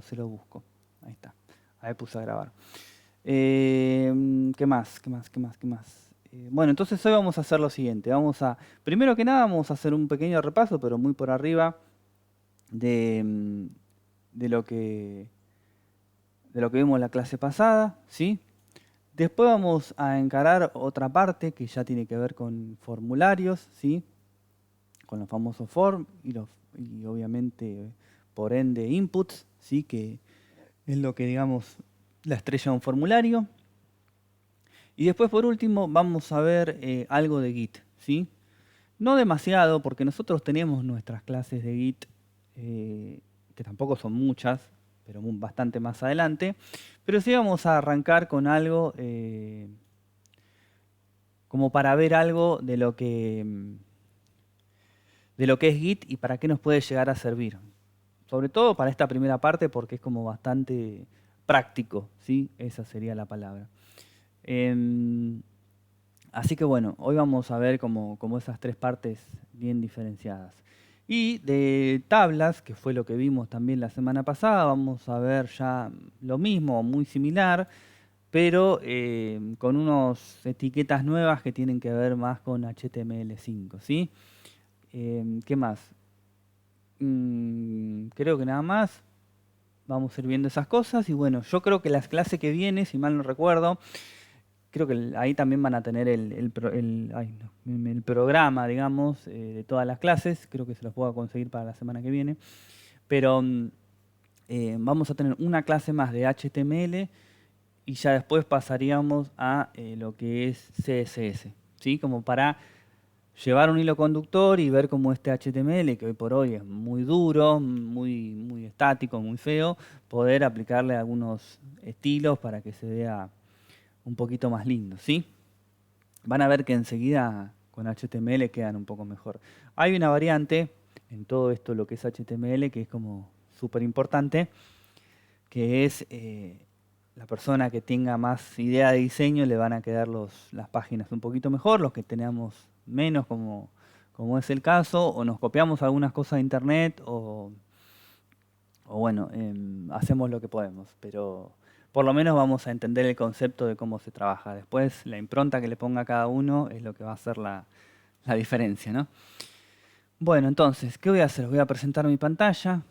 se lo busco. Ahí está. Ahí puse a grabar. ¿Qué más? Bueno, entonces hoy vamos a hacer lo siguiente. Primero que nada, vamos a hacer un pequeño repaso, pero muy por arriba, de lo que vimos en la clase pasada, ¿sí? Después vamos a encarar otra parte que ya tiene que ver con formularios, ¿sí? Con los famosos form y obviamente por ende inputs, ¿sí? Que es lo que digamos la estrella de un formulario. Y después por último vamos a ver algo de Git, ¿sí? No demasiado porque nosotros tenemos nuestras clases de Git, que tampoco son muchas, pero bastante más adelante. Pero sí vamos a arrancar con algo como para ver algo de lo que es Git y para qué nos puede llegar a servir. Sobre todo para esta primera parte porque es como bastante práctico, ¿sí? Esa sería la palabra. Así que bueno, hoy vamos a ver como esas tres partes bien diferenciadas. Y de tablas, que fue lo que vimos también la semana pasada, vamos a ver ya lo mismo, muy similar, pero con unas etiquetas nuevas que tienen que ver más con HTML5, ¿sí? ¿Qué más? Creo que nada más. Vamos a ir viendo esas cosas y bueno, yo creo que las clases que viene, si mal no recuerdo, creo que ahí también van a tener el programa, digamos, de todas las clases. Creo que se los puedo conseguir para la semana que viene. Pero vamos a tener una clase más de HTML y ya después pasaríamos a lo que es CSS, ¿sí? Como para llevar un hilo conductor y ver cómo este HTML, que hoy por hoy es muy duro, muy estático, muy feo, poder aplicarle algunos estilos para que se vea un poquito más lindo, ¿sí? Van a ver que enseguida con HTML quedan un poco mejor. Hay una variante en todo esto, lo que es HTML, que es como súper importante, que es la persona que tenga más idea de diseño le van a quedar las páginas un poquito mejor, los que tenemos menos, como es el caso, o nos copiamos algunas cosas de internet, o bueno, hacemos lo que podemos, pero por lo menos vamos a entender el concepto de cómo se trabaja. Después, la impronta que le ponga a cada uno es lo que va a hacer la diferencia, ¿no? Bueno, entonces, ¿qué voy a hacer? Voy a presentar mi pantalla.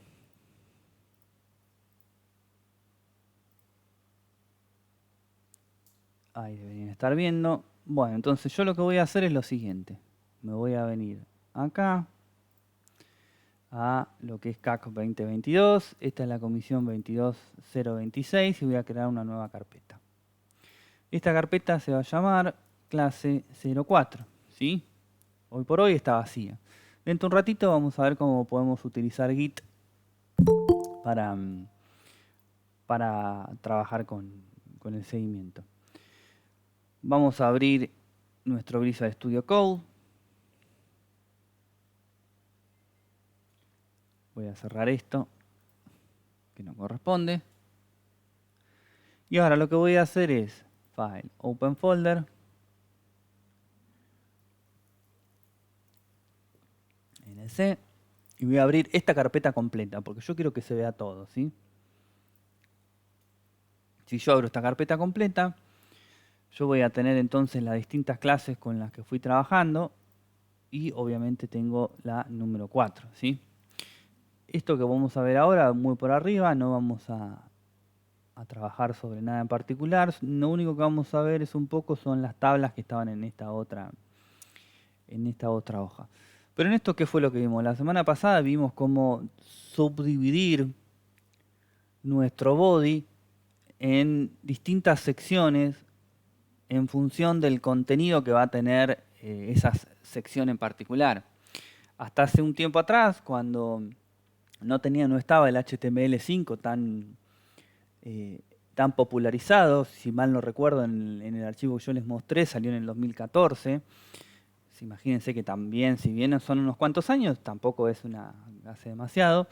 Ahí deberían estar viendo. Bueno, entonces yo lo que voy a hacer es lo siguiente. Me voy a venir acá a lo que es CAC 2022. Esta es la comisión 22026 y voy a crear una nueva carpeta. Esta carpeta se va a llamar clase 04, ¿sí? Hoy por hoy está vacía. Dentro de un ratito vamos a ver cómo podemos utilizar Git para trabajar con el seguimiento. Vamos a abrir nuestro Visual Studio Code. Voy a cerrar esto, que no corresponde. Y ahora lo que voy a hacer es File, Open Folder. NC. Y voy a abrir esta carpeta completa, porque yo quiero que se vea todo, ¿sí? Si yo abro esta carpeta completa, yo voy a tener entonces las distintas clases con las que fui trabajando y obviamente tengo la número 4, ¿sí? Esto que vamos a ver ahora, muy por arriba, no vamos a trabajar sobre nada en particular. Lo único que vamos a ver es un poco son las tablas que estaban en esta otra hoja. Pero en esto, ¿qué fue lo que vimos? La semana pasada vimos cómo subdividir nuestro body en distintas secciones en función del contenido que va a tener esa sección en particular. Hasta hace un tiempo atrás, cuando no estaba el HTML5 tan popularizado, si mal no recuerdo, en el archivo que yo les mostré, salió en el 2014. Imagínense que también, si bien son unos cuantos años, tampoco hace demasiado.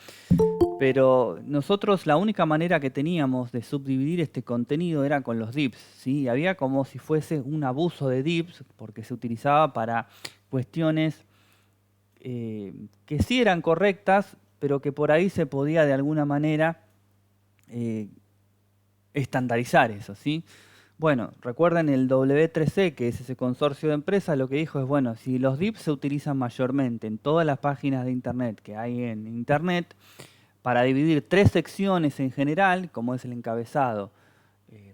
Pero nosotros la única manera que teníamos de subdividir este contenido era con los divs, ¿sí? Y había como si fuese un abuso de divs, porque se utilizaba para cuestiones que sí eran correctas, pero que por ahí se podía de alguna manera eh, estandarizar eso, ¿sí? Bueno, recuerden el W3C, que es ese consorcio de empresas, lo que dijo es, bueno, si los DIP se utilizan mayormente en todas las páginas de Internet que hay en Internet, para dividir 3 secciones en general, como es el encabezado,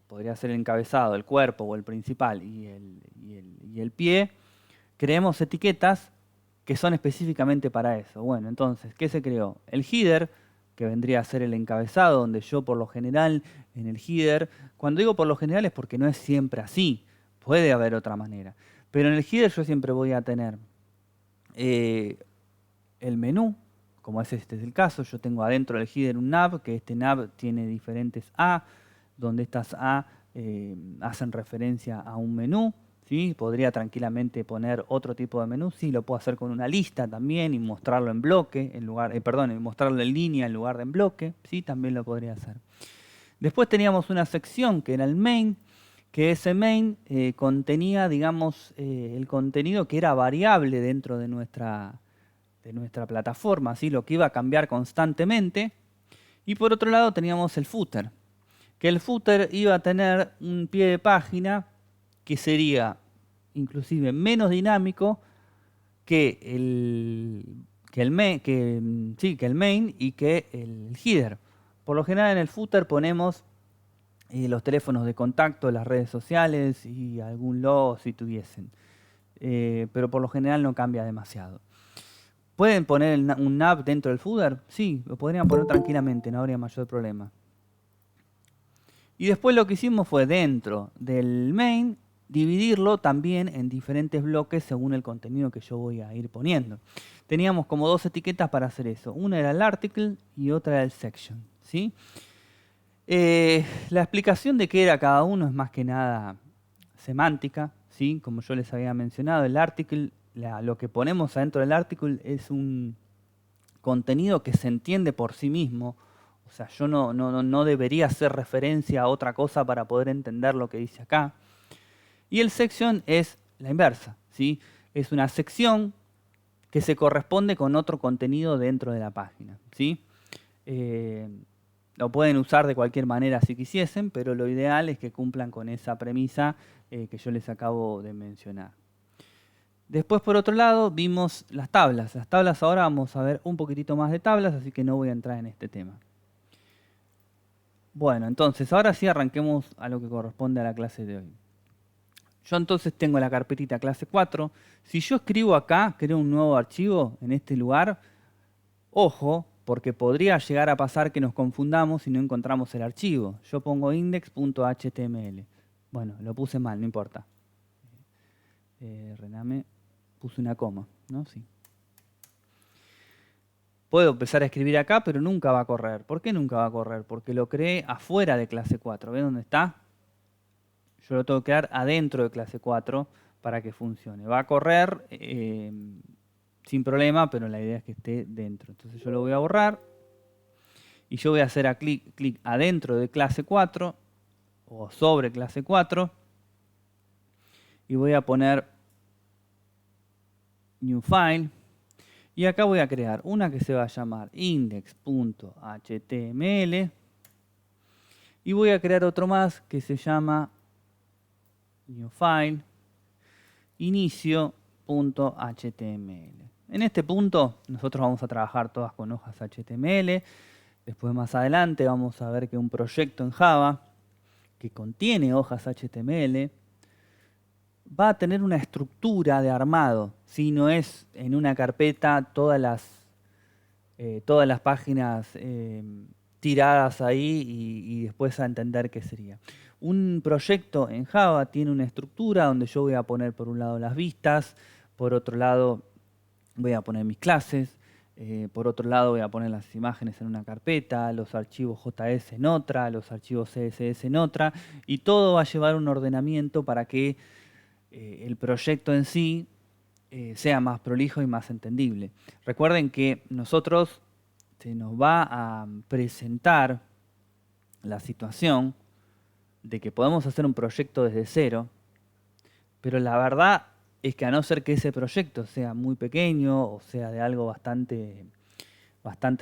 podría ser el encabezado, el cuerpo o el principal y el pie, creemos etiquetas que son específicamente para eso. Bueno, entonces, ¿qué se creó? El header, que vendría a ser el encabezado, donde yo por lo general en el header, cuando digo por lo general es porque no es siempre así, puede haber otra manera, pero en el header yo siempre voy a tener eh, el menú, como este es el caso, yo tengo adentro del header un nav, que este nav tiene diferentes A, donde estas A hacen referencia a un menú, ¿sí? Podría tranquilamente poner otro tipo de menú, sí, lo puedo hacer con una lista también y mostrarlo en bloque, en lugar, perdón, mostrarlo en línea en lugar de en bloque, sí, también lo podría hacer. Después teníamos una sección que era el main, que ese main contenía, digamos, el contenido que era variable dentro de nuestra plataforma, ¿sí? Lo que iba a cambiar constantemente. Y por otro lado teníamos el footer, que el footer iba a tener un pie de página que sería inclusive menos dinámico que que el main y que el header. Por lo general en el footer ponemos los teléfonos de contacto, las redes sociales y algún logo si tuviesen. Pero por lo general no cambia demasiado. ¿Pueden poner un nav dentro del footer? Sí, lo podrían poner tranquilamente, no habría mayor problema. Y después lo que hicimos fue dentro del main dividirlo también en diferentes bloques según el contenido que yo voy a ir poniendo. Teníamos como 2 etiquetas para hacer eso. Una era el article y otra era el section, ¿sí? La explicación de qué era cada uno es más que nada semántica, ¿sí? Como yo les había mencionado, el article, lo que ponemos adentro del article es un contenido que se entiende por sí mismo. O sea, yo no debería hacer referencia a otra cosa para poder entender lo que dice acá. Y el section es la inversa, ¿sí? Es una sección que se corresponde con otro contenido dentro de la página, ¿sí? Lo pueden usar de cualquier manera si quisiesen, pero lo ideal es que cumplan con esa premisa que yo les acabo de mencionar. Después, por otro lado, vimos las tablas. Las tablas ahora vamos a ver un poquitito más de tablas, así que no voy a entrar en este tema. Bueno, entonces, ahora sí arranquemos a lo que corresponde a la clase de hoy. Yo entonces tengo la carpetita clase 4. Si yo escribo acá, creo un nuevo archivo en este lugar, ojo, porque podría llegar a pasar que nos confundamos si no encontramos el archivo. Yo pongo index.html. Bueno, lo puse mal, no importa. Rename, puse una coma, ¿no? Sí. Puedo empezar a escribir acá, pero nunca va a correr. ¿Por qué nunca va a correr? Porque lo creé afuera de clase 4. ¿Ven dónde está? Yo lo tengo que crear adentro de clase 4 para que funcione. Va a correr sin problema, pero la idea es que esté dentro. Entonces yo lo voy a borrar y yo voy a hacer clic adentro de clase 4 o sobre clase 4 y voy a poner New File. Y acá voy a crear una que se va a llamar index.html y voy a crear otro más que se llama New File inicio.html. En este punto nosotros vamos a trabajar todas con hojas HTML. Después más adelante vamos a ver que un proyecto en Java que contiene hojas HTML va a tener una estructura de armado. Si no es en una carpeta todas las páginas tiradas ahí y después a entender qué sería. Un proyecto en Java tiene una estructura donde yo voy a poner por un lado las vistas, por otro lado voy a poner mis clases, por otro lado voy a poner las imágenes en una carpeta, los archivos JS en otra, los archivos CSS en otra, y todo va a llevar un ordenamiento para que el proyecto en sí sea más prolijo y más entendible. Recuerden que nosotros se nos va a presentar la situación de que podemos hacer un proyecto desde cero, pero la verdad es que a no ser que ese proyecto sea muy pequeño o sea de algo bastante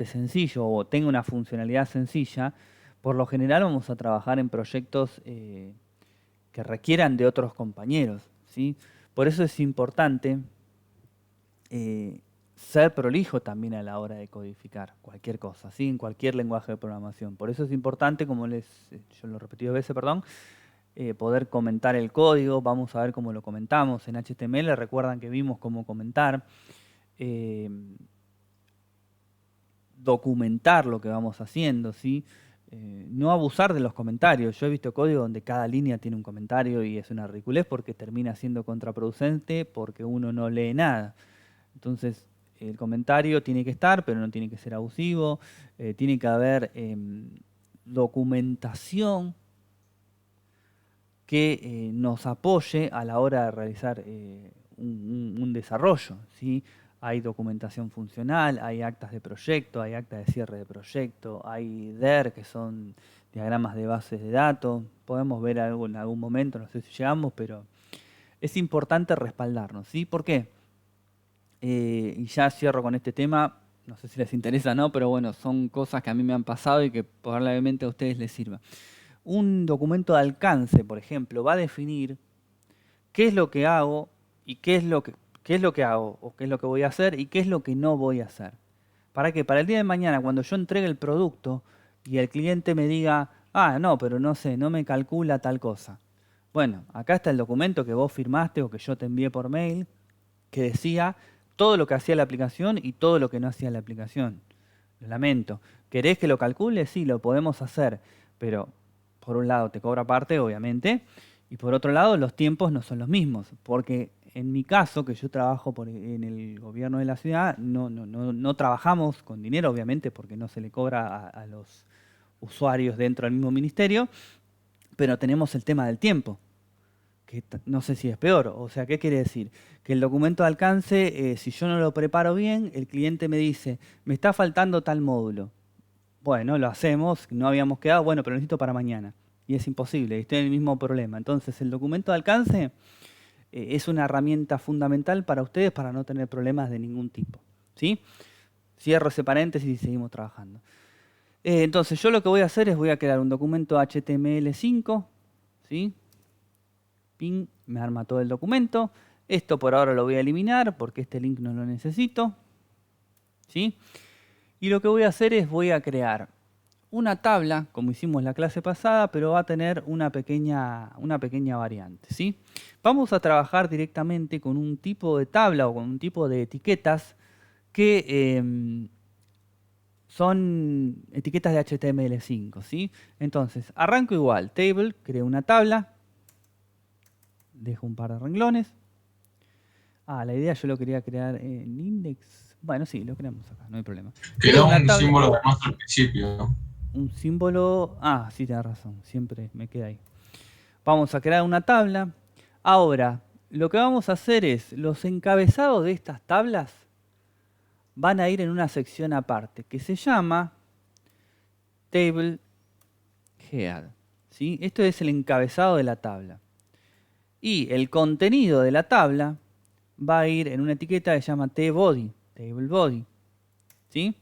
sencillo o tenga una funcionalidad sencilla, Por lo general vamos a trabajar en proyectos que requieran de otros compañeros, ¿sí? Por eso es importante ser prolijo también a la hora de codificar cualquier cosa, ¿sí? En cualquier lenguaje de programación. Por eso es importante, como yo lo he repetido veces, perdón, poder comentar el código. Vamos a ver cómo lo comentamos en HTML. Recuerdan que vimos cómo comentar. eh, Documentar lo que vamos haciendo, ¿sí? No abusar de los comentarios. Yo he visto código donde cada línea tiene un comentario y es una ridiculez porque termina siendo contraproducente porque uno no lee nada. Entonces, el comentario tiene que estar, pero no tiene que ser abusivo. Tiene que haber documentación que nos apoye a la hora de realizar un desarrollo, ¿sí? Hay documentación funcional, hay actas de proyecto, hay actas de cierre de proyecto, hay DER, que son diagramas de bases de datos. Podemos ver algo en algún momento, no sé si llegamos, pero es importante respaldarnos, ¿sí? ¿Por qué? Y ya cierro con este tema, no sé si les interesa o no, pero bueno, son cosas que a mí me han pasado y que probablemente a ustedes les sirva. Un documento de alcance, por ejemplo, va a definir qué es lo que hago y qué es lo que hago o qué es lo que voy a hacer y qué es lo que no voy a hacer. ¿Para qué? Para el día de mañana, cuando yo entregue el producto y el cliente me diga, ah, no, pero no sé, no me calcula tal cosa. Bueno, acá está el documento que vos firmaste o que yo te envié por mail, que decía todo lo que hacía la aplicación y todo lo que no hacía la aplicación. Lo lamento. ¿Querés que lo calcule? Sí, lo podemos hacer, pero por un lado te cobra aparte, obviamente, y por otro lado los tiempos no son los mismos, porque en mi caso, que yo trabajo en el gobierno de la ciudad, no trabajamos con dinero, obviamente, porque no se le cobra a los usuarios dentro del mismo ministerio, pero tenemos el tema del tiempo que no sé si es peor. O sea, ¿qué quiere decir? Que el documento de alcance, si yo no lo preparo bien, el cliente me dice, me está faltando tal módulo. Bueno, lo hacemos, no habíamos quedado, bueno, pero lo necesito para mañana. Y es imposible, estoy en el mismo problema. Entonces, el documento de alcance es una herramienta fundamental para ustedes para no tener problemas de ningún tipo. ¿Sí? Cierro ese paréntesis y seguimos trabajando. Entonces, yo lo que voy a hacer es voy a crear un documento HTML5, ¿sí? Ping, me arma todo el documento. Esto por ahora lo voy a eliminar porque este link no lo necesito, ¿sí? Y lo que voy a hacer es voy a crear una tabla, como hicimos la clase pasada, pero va a tener una pequeña variante, ¿sí? Vamos a trabajar directamente con un tipo de tabla o con un tipo de etiquetas que son etiquetas de HTML5, ¿sí? Entonces, arranco igual, table, creo una tabla, dejo un par de renglones. La idea yo lo quería crear en index. Bueno, sí, lo creamos acá, no hay problema. Creo Quedó una un tabla, símbolo de nuestro al principio. un símbolo. Sí, tienes razón, siempre me queda ahí. Vamos a crear una tabla. Ahora, lo que vamos a hacer es, los encabezados de estas tablas van a ir en una sección aparte, que se llama Table Head, ¿sí? Esto es el encabezado de la tabla. Y el contenido de la tabla va a ir en una etiqueta que se llama tBody, Table Body, ¿sí?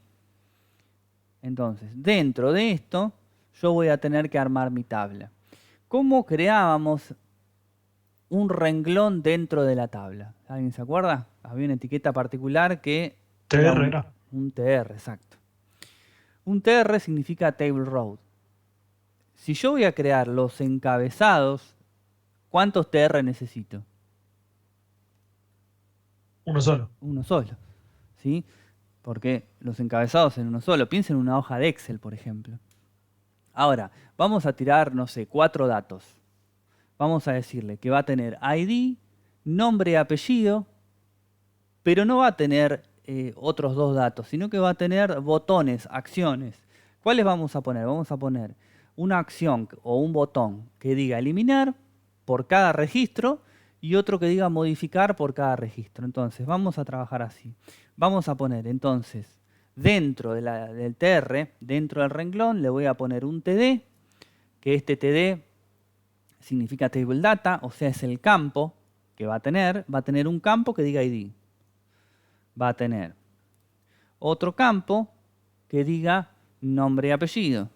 Entonces, dentro de esto, yo voy a tener que armar mi tabla. ¿Cómo creábamos un renglón dentro de la tabla? ¿Alguien se acuerda? Había una etiqueta particular que era TR era. un TR, exacto. Un TR significa Table Row. Si yo voy a crear los encabezados, ¿cuántos TR necesito? Uno solo. Uno solo, ¿sí? Porque los encabezados en uno solo. Piensen en una hoja de Excel, por ejemplo. Ahora, vamos a tirar, no sé, 4 datos. Vamos a decirle que va a tener ID, nombre y apellido, pero no va a tener otros 2 datos, sino que va a tener botones, acciones. ¿Cuáles vamos a poner? Vamos a poner una acción o un botón que diga eliminar por cada registro y otro que diga modificar por cada registro. Entonces, vamos a trabajar así. Vamos a poner entonces dentro del TR, dentro del renglón, le voy a poner un TD, que este TD significa Table Data, o sea, es el campo que va a tener un campo que diga ID. Va a tener otro campo que diga nombre y apellido.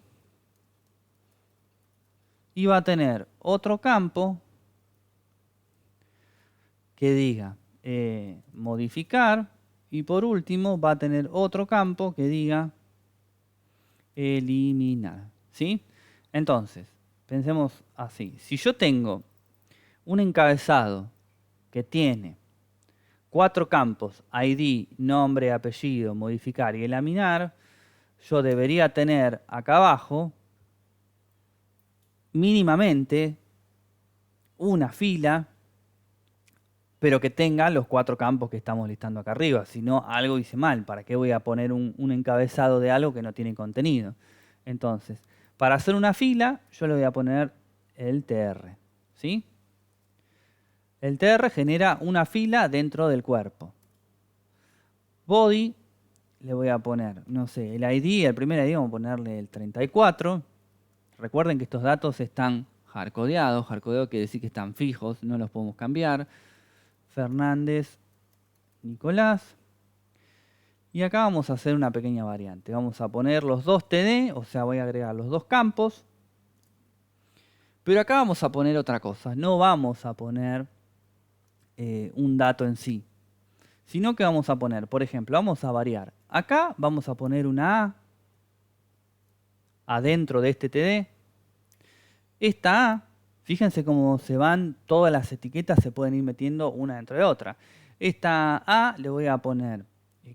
Y va a tener otro campo que diga modificar. Y por último va a tener otro campo que diga eliminar. ¿Sí? Entonces, pensemos así. Si yo tengo un encabezado que tiene 4 campos, ID, nombre, apellido, modificar y eliminar, yo debería tener acá abajo mínimamente una fila, pero que tenga los 4 campos que estamos listando acá arriba. Si no, algo hice mal. ¿Para qué voy a poner un encabezado de algo que no tiene contenido? Entonces, para hacer una fila, yo le voy a poner el TR. ¿Sí? El TR genera una fila dentro del cuerpo. Body, le voy a poner, no sé, el ID, el primer ID vamos a ponerle el 34. Recuerden que estos datos están hardcodeados. Hardcodeado quiere decir que están fijos, no los podemos cambiar. Fernández, Nicolás. Y acá vamos a hacer una pequeña variante. Vamos a poner los dos TD, o sea, voy a agregar los dos campos. Pero acá vamos a poner otra cosa. No vamos a poner un dato en sí, sino que vamos a poner, por ejemplo, vamos a variar. Acá vamos a poner una A adentro de este TD. Esta A, fíjense cómo se van todas las etiquetas, se pueden ir metiendo una dentro de otra. Esta A le voy a poner,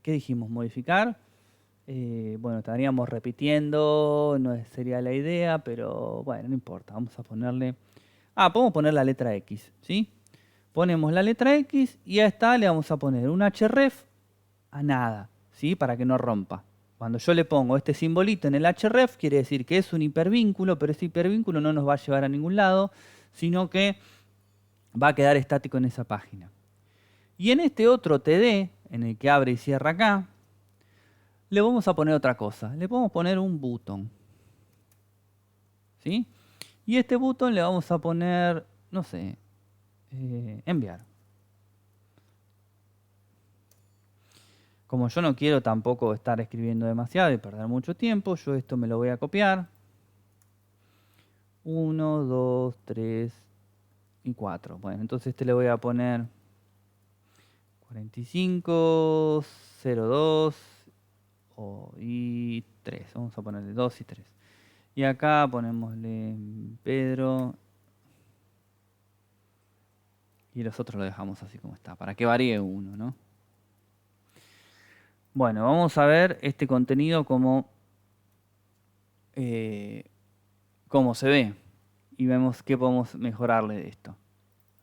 ¿qué dijimos? Modificar. Bueno, estaríamos repitiendo, no sería la idea, pero bueno, no importa. Vamos a ponerle... podemos poner la letra X, ¿sí? Ponemos la letra X y a esta le vamos a poner un href a nada, ¿sí? Para que no rompa. Cuando yo le pongo este simbolito en el href, quiere decir que es un hipervínculo, pero ese hipervínculo no nos va a llevar a ningún lado, sino que va a quedar estático en esa página. Y en este otro TD, en el que abre y cierra acá, le vamos a poner otra cosa. Le podemos poner un botón. ¿Sí? Y este botón le vamos a poner, no sé, enviar. Como yo no quiero tampoco estar escribiendo demasiado y perder mucho tiempo, yo esto me lo voy a copiar. 1, 2, 3 y 4. Bueno, entonces este le voy a poner 45, 02 y 3. Vamos a ponerle 2 y 3. Y acá ponemosle Pedro. Y los otros lo dejamos así como está, para que varíe uno, ¿no? Bueno, vamos a ver este contenido cómo se ve. Y vemos qué podemos mejorarle de esto.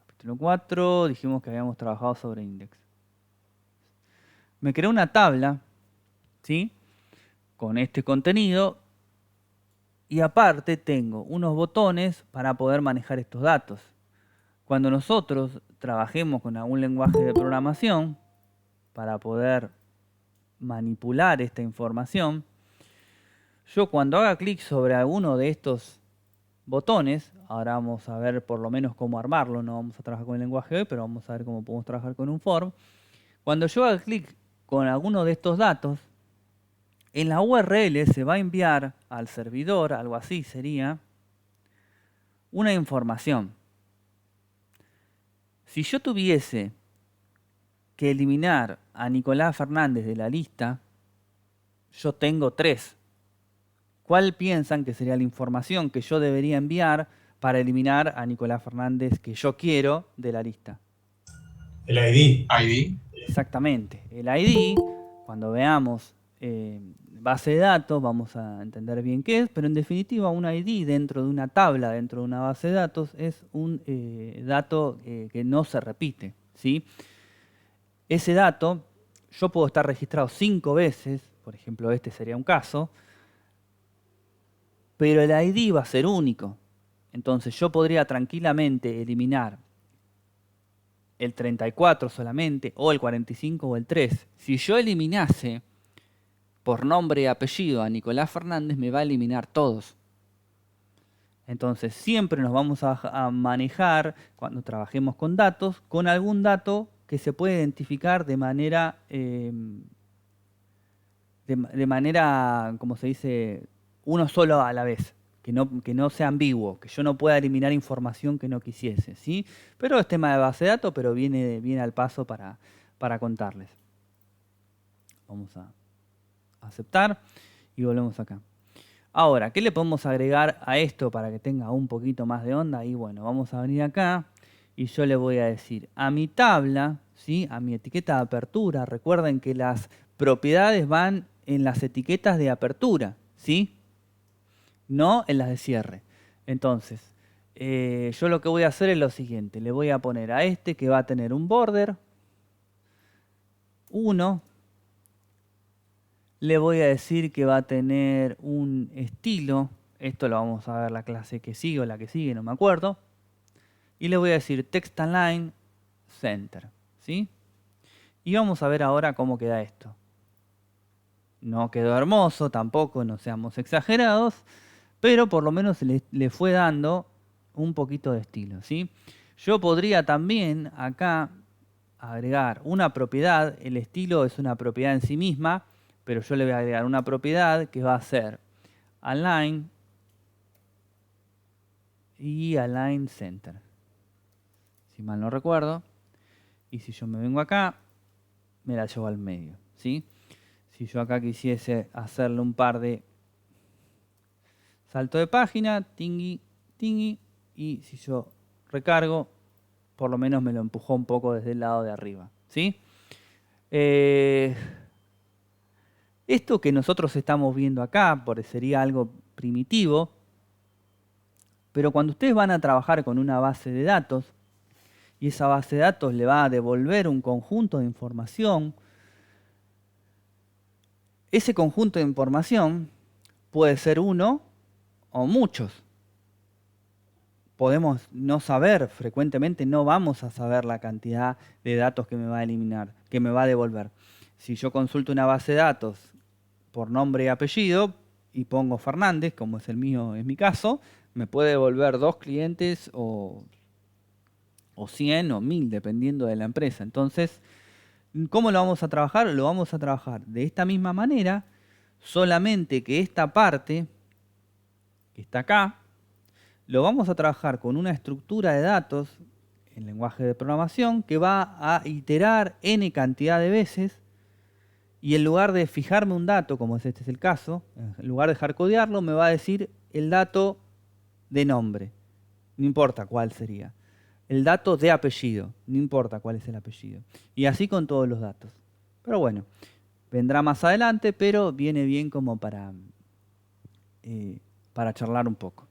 Capítulo 4, dijimos que habíamos trabajado sobre index. Me creé una tabla, ¿sí? Con este contenido. Y aparte tengo unos botones para poder manejar estos datos. Cuando nosotros trabajemos con algún lenguaje de programación, para poder manipular esta información, yo cuando haga clic sobre alguno de estos botones, ahora vamos a ver por lo menos cómo armarlo, no vamos a trabajar con el lenguaje hoy, pero vamos a ver cómo podemos trabajar con un form. Cuando yo haga clic con alguno de estos datos, en la URL se va a enviar al servidor, algo así sería, una información. Si yo tuviese que eliminar a Nicolás Fernández de la lista, yo tengo 3. ¿Cuál piensan que sería la información que yo debería enviar para eliminar a Nicolás Fernández que yo quiero de la lista? El ID. ID. Exactamente. El ID, cuando veamos base de datos, vamos a entender bien qué es, pero en definitiva un ID dentro de una tabla, dentro de una base de datos, es un dato que no se repite, ¿sí? Ese dato, yo puedo estar registrado 5 veces, por ejemplo este sería un caso, pero el ID va a ser único. Entonces yo podría tranquilamente eliminar el 34 solamente, o el 45 o el 3. Si yo eliminase por nombre y apellido a Nicolás Fernández, me va a eliminar todos. Entonces siempre nos vamos a manejar, cuando trabajemos con datos, con algún dato que se puede identificar de manera, como se dice, uno solo a la vez. que no sea ambiguo, que yo no pueda eliminar información que no quisiese, ¿sí? Pero es tema de base de datos, pero viene al paso para contarles. Vamos a aceptar y volvemos acá. Ahora, ¿qué le podemos agregar a esto para que tenga un poquito más de onda? Y bueno, vamos a venir acá y yo le voy a decir a mi tabla, ¿sí? A mi etiqueta de apertura. Recuerden que las propiedades van en las etiquetas de apertura, ¿sí? No en las de cierre. Entonces, yo lo que voy a hacer es lo siguiente. Le voy a poner a este que va a tener un border 1. Le voy a decir que va a tener un estilo. Esto lo vamos a ver la clase que sigue o la que sigue, no me acuerdo. Y le voy a decir text align center, ¿sí? Y vamos a ver ahora cómo queda esto. No quedó hermoso tampoco, no seamos exagerados, pero por lo menos le fue dando un poquito de estilo, ¿sí? Yo podría también acá agregar una propiedad. El estilo es una propiedad en sí misma, pero yo le voy a agregar una propiedad que va a ser align y align center, si mal no recuerdo. Y si yo me vengo acá, me la llevo al medio, ¿sí? Si yo acá quisiese hacerle un par de salto de página, tingui, tingui, y si yo recargo, por lo menos me lo empujó un poco desde el lado de arriba, ¿sí? Esto que nosotros estamos viendo acá sería algo primitivo, pero cuando ustedes van a trabajar con una base de datos y esa base de datos le va a devolver un conjunto de información, ese conjunto de información puede ser uno o muchos. Podemos no saber, frecuentemente no vamos a saber la cantidad de datos que me va a eliminar, que me va a devolver. Si yo consulto una base de datos por nombre y apellido y pongo Fernández, como es el mío, es mi caso, me puede devolver 2 clientes o 100 o 1000, dependiendo de la empresa. Entonces, ¿cómo lo vamos a trabajar? Lo vamos a trabajar de esta misma manera, solamente que esta parte, que está acá, lo vamos a trabajar con una estructura de datos en lenguaje de programación que va a iterar n cantidad de veces. Y en lugar de fijarme un dato, como este es el caso, en lugar de hardcodearlo, me va a decir el dato de nombre. No importa cuál sería. El dato de apellido. No importa cuál es el apellido. Y así con todos los datos. Pero bueno, vendrá más adelante, pero viene bien como para charlar un poco.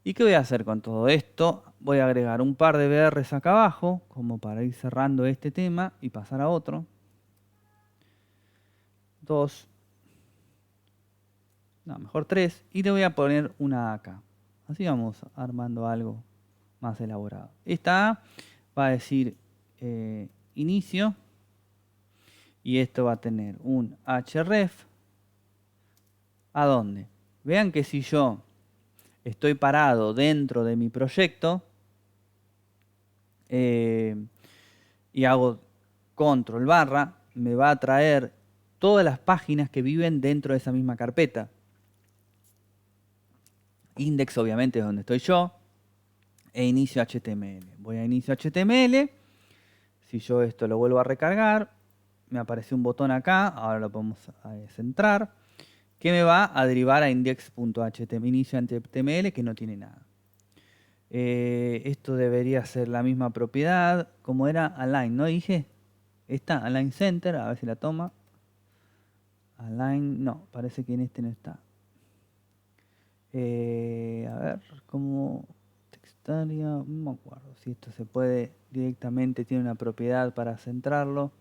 ¿Y qué voy a hacer con todo esto? Voy a agregar un par de BRs acá abajo, como para ir cerrando este tema y pasar a otro. 2, no, mejor 3, y le voy a poner una acá. Así vamos armando algo más elaborado. Esta A va a decir inicio, y esto va a tener un href. ¿A dónde? Vean que si yo estoy parado dentro de mi proyecto y hago control barra, me va a traer todas las páginas que viven dentro de esa misma carpeta. Index obviamente es donde estoy yo, e inicio HTML. Voy a inicio HTML, si yo esto lo vuelvo a recargar, me aparece un botón acá, ahora lo podemos centrar, que me va a derivar a index.html, inicio HTML, que no tiene nada. Esto debería ser la misma propiedad, como era align, ¿no dije? Esta, align center, a ver si la toma. Align, no, parece que en este no está. A ver, como textaria, no me acuerdo si esto se puede directamente, tiene una propiedad para centrarlo.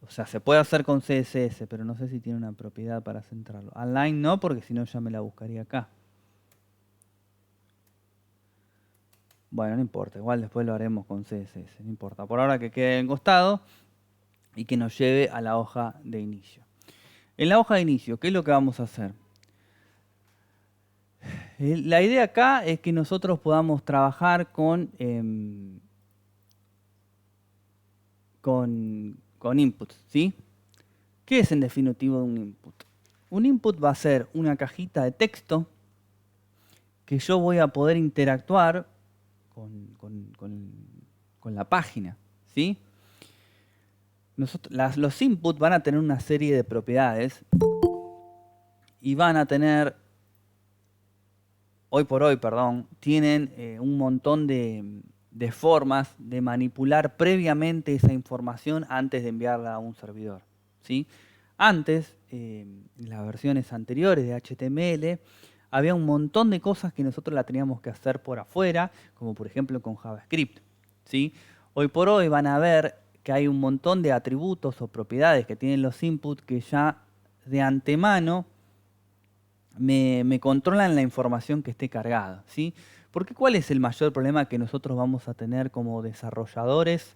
O sea, se puede hacer con CSS, pero no sé si tiene una propiedad para centrarlo. Align no, porque si no ya me la buscaría acá. Bueno, no importa, igual después lo haremos con CSS, no importa. Por ahora que quede en costado y que nos lleve a la hoja de inicio. En la hoja de inicio, ¿qué es lo que vamos a hacer? La idea acá es que nosotros podamos trabajar con inputs, ¿sí? ¿Qué es en definitivo un input? Un input va a ser una cajita de texto que yo voy a poder interactuar con la página, ¿sí? Los inputs van a tener una serie de propiedades y van a tener, hoy por hoy, tienen un montón de formas de manipular previamente esa información antes de enviarla a un servidor, ¿sí? Antes, en las versiones anteriores de HTML, había un montón de cosas que nosotros la teníamos que hacer por afuera, como por ejemplo con JavaScript, ¿sí? Hoy por hoy van a ver que hay un montón de atributos o propiedades que tienen los inputs que ya de antemano me controlan la información que esté cargada, ¿sí? Porque ¿cuál es el mayor problema que nosotros vamos a tener como desarrolladores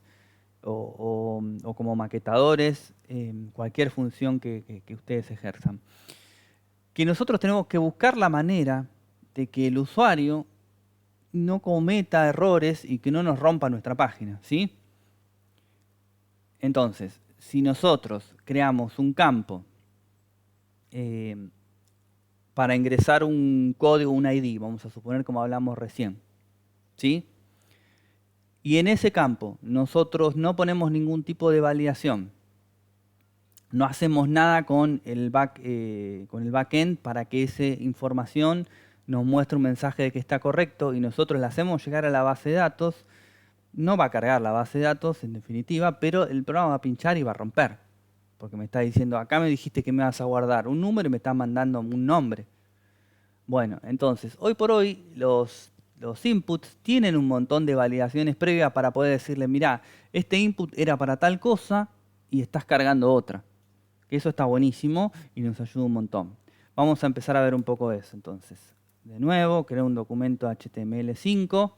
o como maquetadores en cualquier función que ustedes ejerzan? Que nosotros tenemos que buscar la manera de que el usuario no cometa errores y que no nos rompa nuestra página, ¿sí? Entonces, si nosotros creamos un campo para ingresar un código, un ID, vamos a suponer como hablamos recién, ¿sí? Y en ese campo nosotros no ponemos ningún tipo de validación, no hacemos nada con el backend para que esa información nos muestre un mensaje de que está correcto y nosotros le hacemos llegar a la base de datos. No va a cargar la base de datos en definitiva, pero el programa va a pinchar y va a romper. Porque me está diciendo, acá me dijiste que me vas a guardar un número y me está mandando un nombre. Bueno, entonces, hoy por hoy los inputs tienen un montón de validaciones previas para poder decirle, mirá, este input era para tal cosa y estás cargando otra. Eso está buenísimo y nos ayuda un montón. Vamos a empezar a ver un poco de eso entonces. De nuevo, creo un documento HTML5.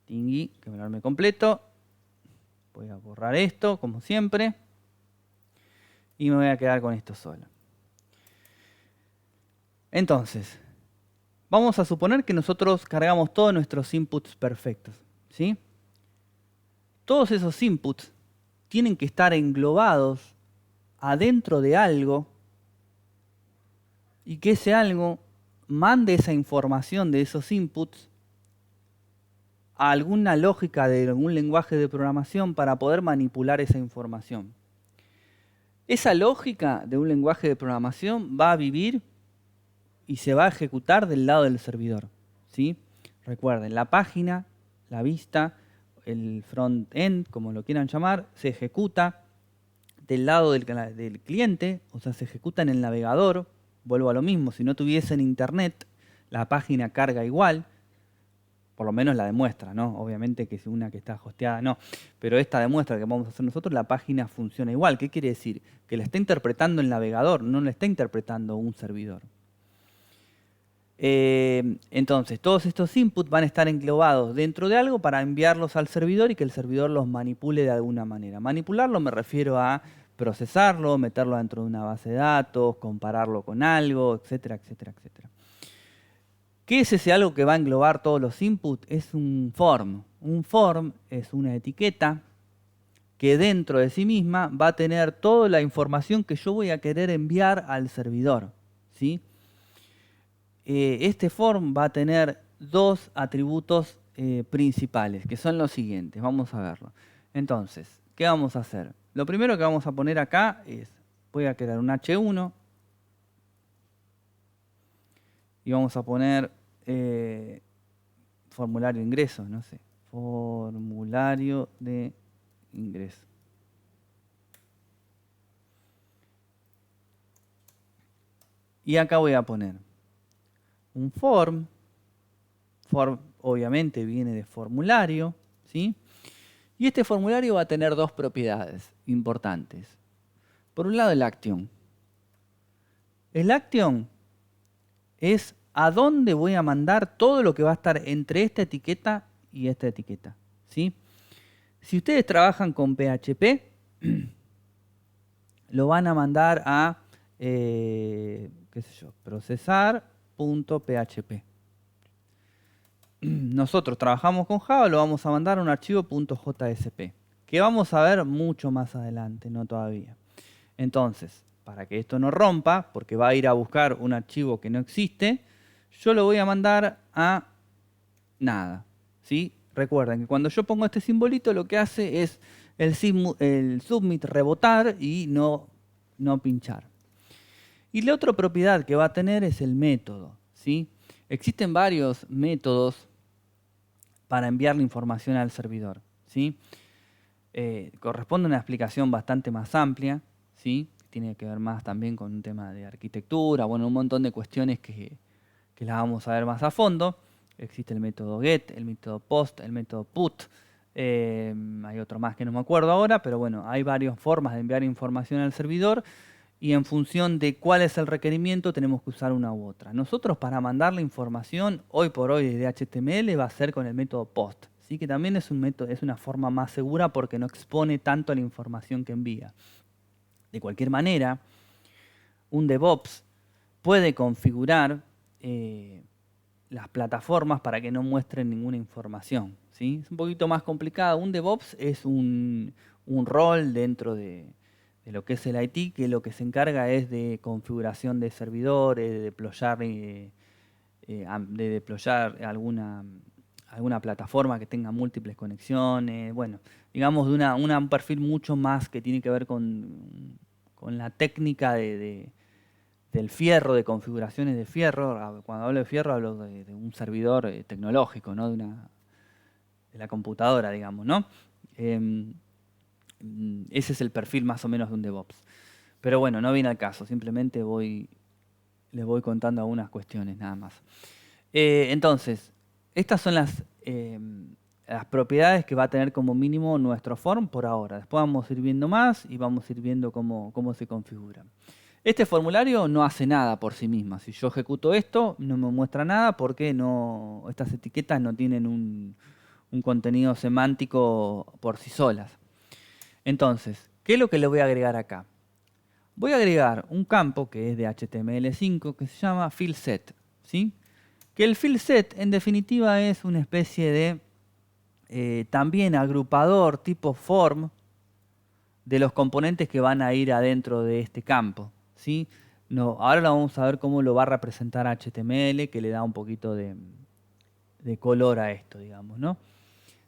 Tingui, que me lo arme completo. Voy a borrar esto, como siempre. Y me voy a quedar con esto solo. Entonces, vamos a suponer que nosotros cargamos todos nuestros inputs perfectos, ¿sí? Todos esos inputs tienen que estar englobados adentro de algo y que ese algo mande esa información de esos inputs a alguna lógica de algún lenguaje de programación para poder manipular esa información. Esa lógica de un lenguaje de programación va a vivir y se va a ejecutar del lado del servidor, ¿sí? Recuerden, la página, la vista, el front-end, como lo quieran llamar, se ejecuta del lado del cliente, o sea, se ejecuta en el navegador. Vuelvo a lo mismo, si no tuviesen internet, la página carga igual, por lo menos la demuestra, ¿no? Obviamente que es una que está hosteada, no. Pero esta demuestra que vamos a hacer nosotros, la página funciona igual. ¿Qué quiere decir? Que la está interpretando el navegador, no la está interpretando un servidor. Entonces, todos estos inputs van a estar englobados dentro de algo para enviarlos al servidor y que el servidor los manipule de alguna manera. Manipularlo me refiero a procesarlo, meterlo dentro de una base de datos, compararlo con algo, etcétera, etcétera, etcétera. ¿Qué es ese algo que va a englobar todos los inputs? Es un form. Un form es una etiqueta que dentro de sí misma va a tener toda la información que yo voy a querer enviar al servidor, ¿sí? Este form va a tener dos atributos principales, que son los siguientes. Vamos a verlo. Entonces, ¿qué vamos a hacer? Lo primero que vamos a poner acá es, voy a crear un H1 y vamos a poner formulario de ingreso, no sé, formulario de ingreso. Y acá voy a poner un form obviamente viene de formulario, ¿sí? Y este formulario va a tener dos propiedades importantes. Por un lado, el action. El action es a dónde voy a mandar todo lo que va a estar entre esta etiqueta y esta etiqueta, ¿sí? Si ustedes trabajan con PHP, lo van a mandar a, qué sé yo, procesar.php. Nosotros trabajamos con Java, lo vamos a mandar a un archivo .jsp, que vamos a ver mucho más adelante, no todavía. Entonces, para que esto no rompa, porque va a ir a buscar un archivo que no existe, yo lo voy a mandar a nada, ¿sí? Recuerden que cuando yo pongo este simbolito lo que hace es el submit rebotar y no pinchar. Y la otra propiedad que va a tener es el método, ¿sí? Existen varios métodos para enviar la información al servidor, ¿sí? Corresponde a una explicación bastante más amplia, ¿sí? Tiene que ver más también con un tema de arquitectura, bueno, un montón de cuestiones que las vamos a ver más a fondo. Existe el método get, el método post, el método put. Hay otro más que no me acuerdo ahora, pero bueno, hay varias formas de enviar información al servidor y en función de cuál es el requerimiento tenemos que usar una u otra. Nosotros para mandar la información, hoy por hoy desde HTML va a ser con el método post, ¿sí? Que también es un método, es una forma más segura porque no expone tanto la información que envía. De cualquier manera, un DevOps puede configurar las plataformas para que no muestren ninguna información, ¿sí? Es un poquito más complicado. Un DevOps es un rol dentro de lo que es el IT, que lo que se encarga es de configuración de servidores, de deployar alguna plataforma que tenga múltiples conexiones, bueno, digamos de un perfil mucho más que tiene que ver con la técnica del fierro, de configuraciones de fierro. Cuando hablo de fierro hablo de un servidor tecnológico, ¿no? De la computadora, digamos, ¿no? Ese es el perfil más o menos de un DevOps. Pero bueno, no viene al caso, simplemente les voy contando algunas cuestiones nada más. Entonces, estas son las propiedades que va a tener como mínimo nuestro form por ahora. Después vamos a ir viendo más y vamos a ir viendo cómo se configura. Este formulario no hace nada por sí misma. Si yo ejecuto esto, no me muestra nada porque estas etiquetas no tienen un contenido semántico por sí solas. Entonces, ¿qué es lo que le voy a agregar acá? Voy a agregar un campo que es de HTML5 que se llama fieldSet, ¿sí? Que el fieldSet en definitiva es una especie de también agrupador tipo form de los componentes que van a ir adentro de este campo, ¿sí? Ahora vamos a ver cómo lo va a representar HTML, que le da un poquito de color a esto, digamos, ¿no?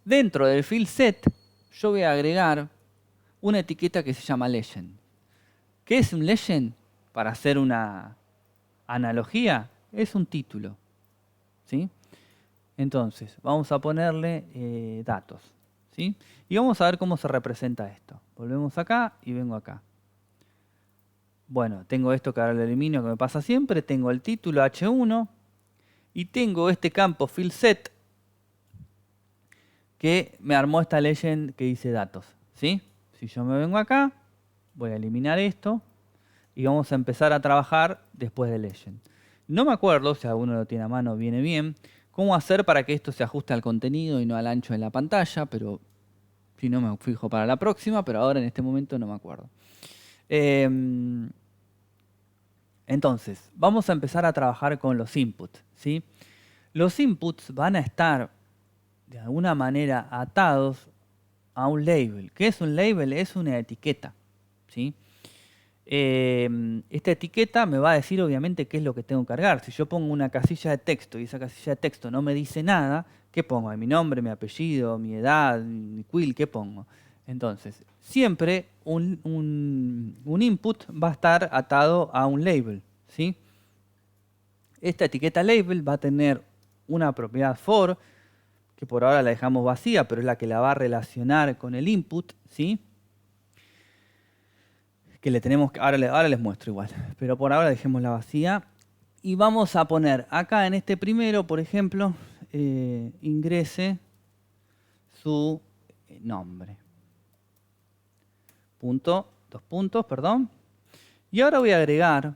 Dentro del fieldSet yo voy a agregar una etiqueta que se llama legend. ¿Qué es un legend? Para hacer una analogía, es un título, ¿sí? Entonces, vamos a ponerle datos, ¿sí? Y vamos a ver cómo se representa esto. Volvemos acá y vengo acá. Bueno, tengo esto que ahora lo elimino, que me pasa siempre. Tengo el título H1 y tengo este campo fieldSet que me armó esta legend que dice datos, ¿sí? Si yo me vengo acá, voy a eliminar esto y vamos a empezar a trabajar después de legend. No me acuerdo, si alguno lo tiene a mano viene bien, cómo hacer para que esto se ajuste al contenido y no al ancho de la pantalla, pero si no me fijo para la próxima, pero ahora en este momento no me acuerdo. Entonces, vamos a empezar a trabajar con los inputs, ¿sí? Los inputs van a estar de alguna manera atados a un label. ¿Qué es un label? Es una etiqueta, ¿sí? Esta etiqueta me va a decir obviamente qué es lo que tengo que cargar. Si yo pongo una casilla de texto y esa casilla de texto no me dice nada, ¿qué pongo? Mi nombre, mi apellido, mi edad, mi quill, ¿qué pongo? Entonces, siempre un input va a estar atado a un label, ¿sí? Esta etiqueta label va a tener una propiedad for, que por ahora la dejamos vacía, pero es la que la va a relacionar con el input, ¿sí? Que le tenemos, ahora les muestro igual, pero por ahora dejémosla vacía. Y vamos a poner acá en este primero, por ejemplo, ingrese su nombre. Dos puntos, perdón. Y ahora voy a agregar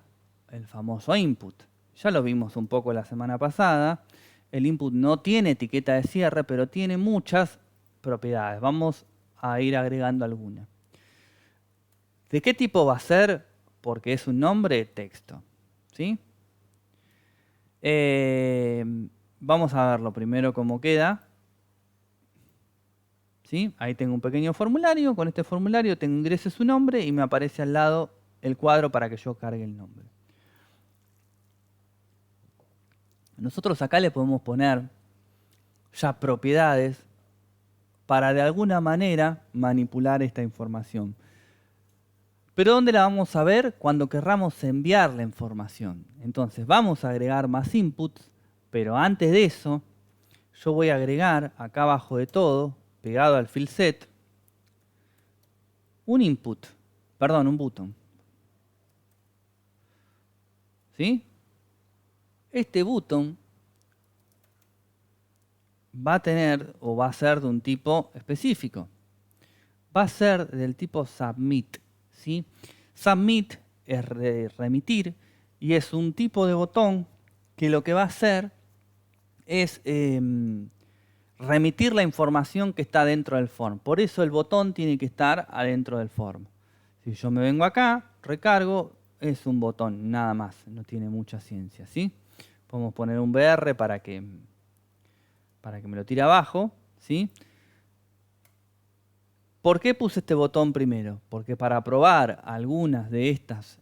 el famoso input. Ya lo vimos un poco la semana pasada. El input no tiene etiqueta de cierre, pero tiene muchas propiedades. Vamos a ir agregando algunas. ¿De qué tipo va a ser? Porque es un nombre, texto, ¿sí? Vamos a verlo primero cómo queda. ¿Sí? Ahí tengo un pequeño formulario. Con este formulario tengo ingrese su nombre y me aparece al lado el cuadro para que yo cargue el nombre. nosotros acá le podemos poner ya propiedades para de alguna manera manipular esta información. Pero ¿dónde la vamos a ver? Cuando querramos enviar la información. Entonces vamos a agregar más inputs, pero antes de eso yo voy a agregar acá abajo de todo, pegado al field set, un input, perdón, un button. ¿Sí? Este button va a tener o va a ser de un tipo específico. Va a ser del tipo submit. ¿Sí? Submit es remitir y es un tipo de botón que lo que va a hacer es remitir la información que está dentro del form. Por eso el botón tiene que estar adentro del form. Si yo me vengo acá, recargo, es un botón, nada más, no tiene mucha ciencia, ¿sí? Podemos poner un BR para que me lo tire abajo, ¿sí? ¿Por qué puse este botón primero? Porque para probar algunas de estas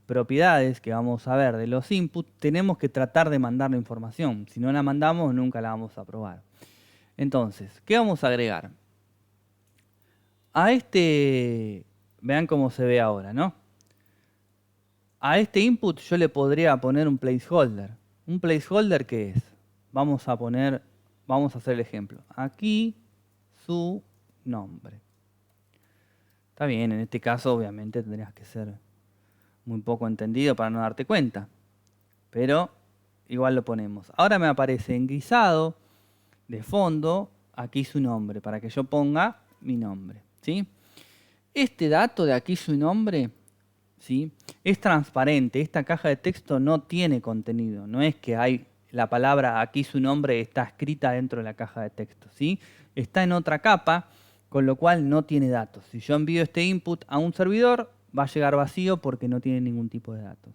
propiedades que vamos a ver de los inputs, tenemos que tratar de mandar la información. Si no la mandamos, nunca la vamos a probar. Entonces, ¿qué vamos a agregar? A este, vean cómo se ve ahora, ¿no? A este input yo le podría poner un placeholder. ¿Un placeholder qué es? Vamos a hacer el ejemplo. Aquí su nombre. Está bien, en este caso obviamente tendrías que ser muy poco entendido para no darte cuenta. Pero igual lo ponemos. Ahora me aparece engrisado de fondo aquí su nombre para que yo ponga mi nombre. ¿Sí? Este dato de aquí su nombre, ¿sí?, es transparente. Esta caja de texto no tiene contenido. No es que hay la palabra aquí su nombre está escrita dentro de la caja de texto. ¿Sí? Está en otra capa, con lo cual no tiene datos. Si yo envío este input a un servidor, va a llegar vacío porque no tiene ningún tipo de datos.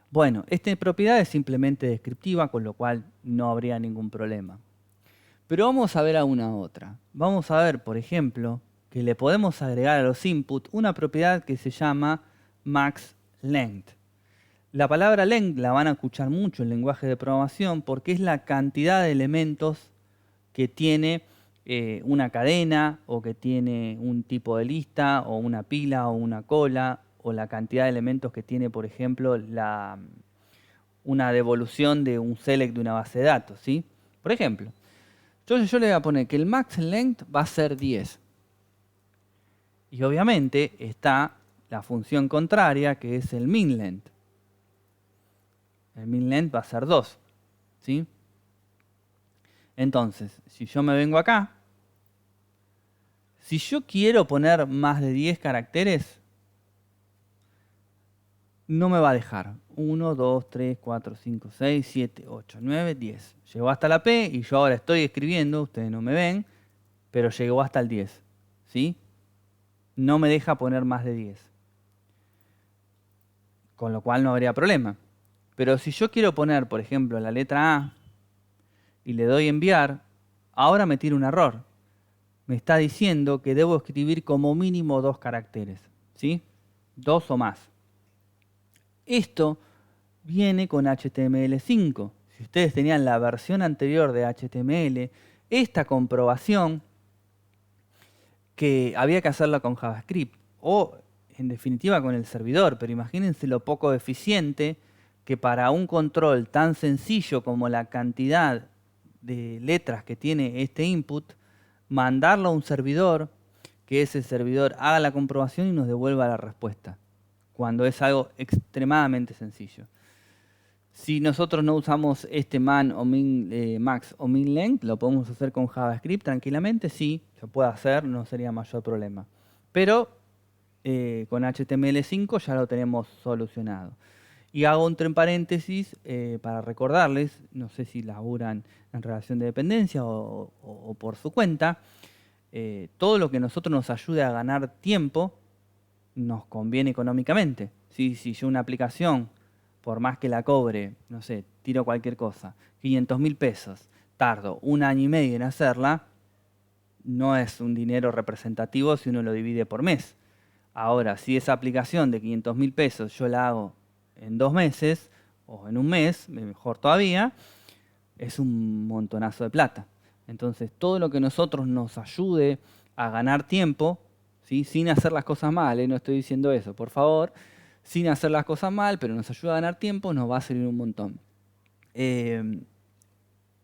Bueno, esta propiedad es simplemente descriptiva, con lo cual no habría ningún problema. Pero vamos a ver a una otra. Vamos a ver, por ejemplo, que le podemos agregar a los inputs una propiedad que se llama max length. La palabra length la van a escuchar mucho en lenguaje de programación porque es la cantidad de elementos que tiene una cadena o que tiene un tipo de lista o una pila o una cola o la cantidad de elementos que tiene, por ejemplo, una devolución de un select de una base de datos. ¿Sí? Por ejemplo, yo le voy a poner que el max length va a ser 10. Y obviamente está la función contraria que es el min length. El min length va a ser 2. ¿Sí? Entonces, si yo me vengo acá, si yo quiero poner más de 10 caracteres, no me va a dejar. 1, 2, 3, 4, 5, 6, 7, 8, 9, 10. Llegó hasta la P y yo ahora estoy escribiendo, ustedes no me ven, pero llegó hasta el 10. ¿Sí? No me deja poner más de 10. Con lo cual no habría problema. Pero si yo quiero poner, por ejemplo, la letra A y le doy enviar, ahora me tira un error. Me está diciendo que debo escribir como mínimo 2 caracteres. ¿Sí? 2 o más. Esto viene con HTML5. Si ustedes tenían la versión anterior de HTML, esta comprobación que había que hacerla con JavaScript o en definitiva con el servidor, pero imagínense lo poco eficiente que para un control tan sencillo como la cantidad de letras que tiene este input, mandarlo a un servidor, que ese servidor haga la comprobación y nos devuelva la respuesta, cuando es algo extremadamente sencillo. Si nosotros no usamos este max o min length, lo podemos hacer con JavaScript tranquilamente, sí, se puede hacer, no sería mayor problema. Pero con HTML5 ya lo tenemos solucionado. Y hago entre paréntesis para recordarles, no sé si laburan en relación de dependencia o por su cuenta, todo lo que nosotros nos ayude a ganar tiempo nos conviene económicamente. Si yo una aplicación, por más que la cobre, no sé, tiro cualquier cosa, 500.000 pesos, tardo 1 año y medio en hacerla, no es un dinero representativo si uno lo divide por mes. Ahora, si esa aplicación de 500.000 pesos yo la hago en 2 meses, o en un mes, mejor todavía, es un montonazo de plata. Entonces, todo lo que nosotros nos ayude a ganar tiempo, ¿sí? Sin hacer las cosas mal, no estoy diciendo eso, por favor, sin hacer las cosas mal, pero nos ayuda a ganar tiempo, nos va a servir un montón.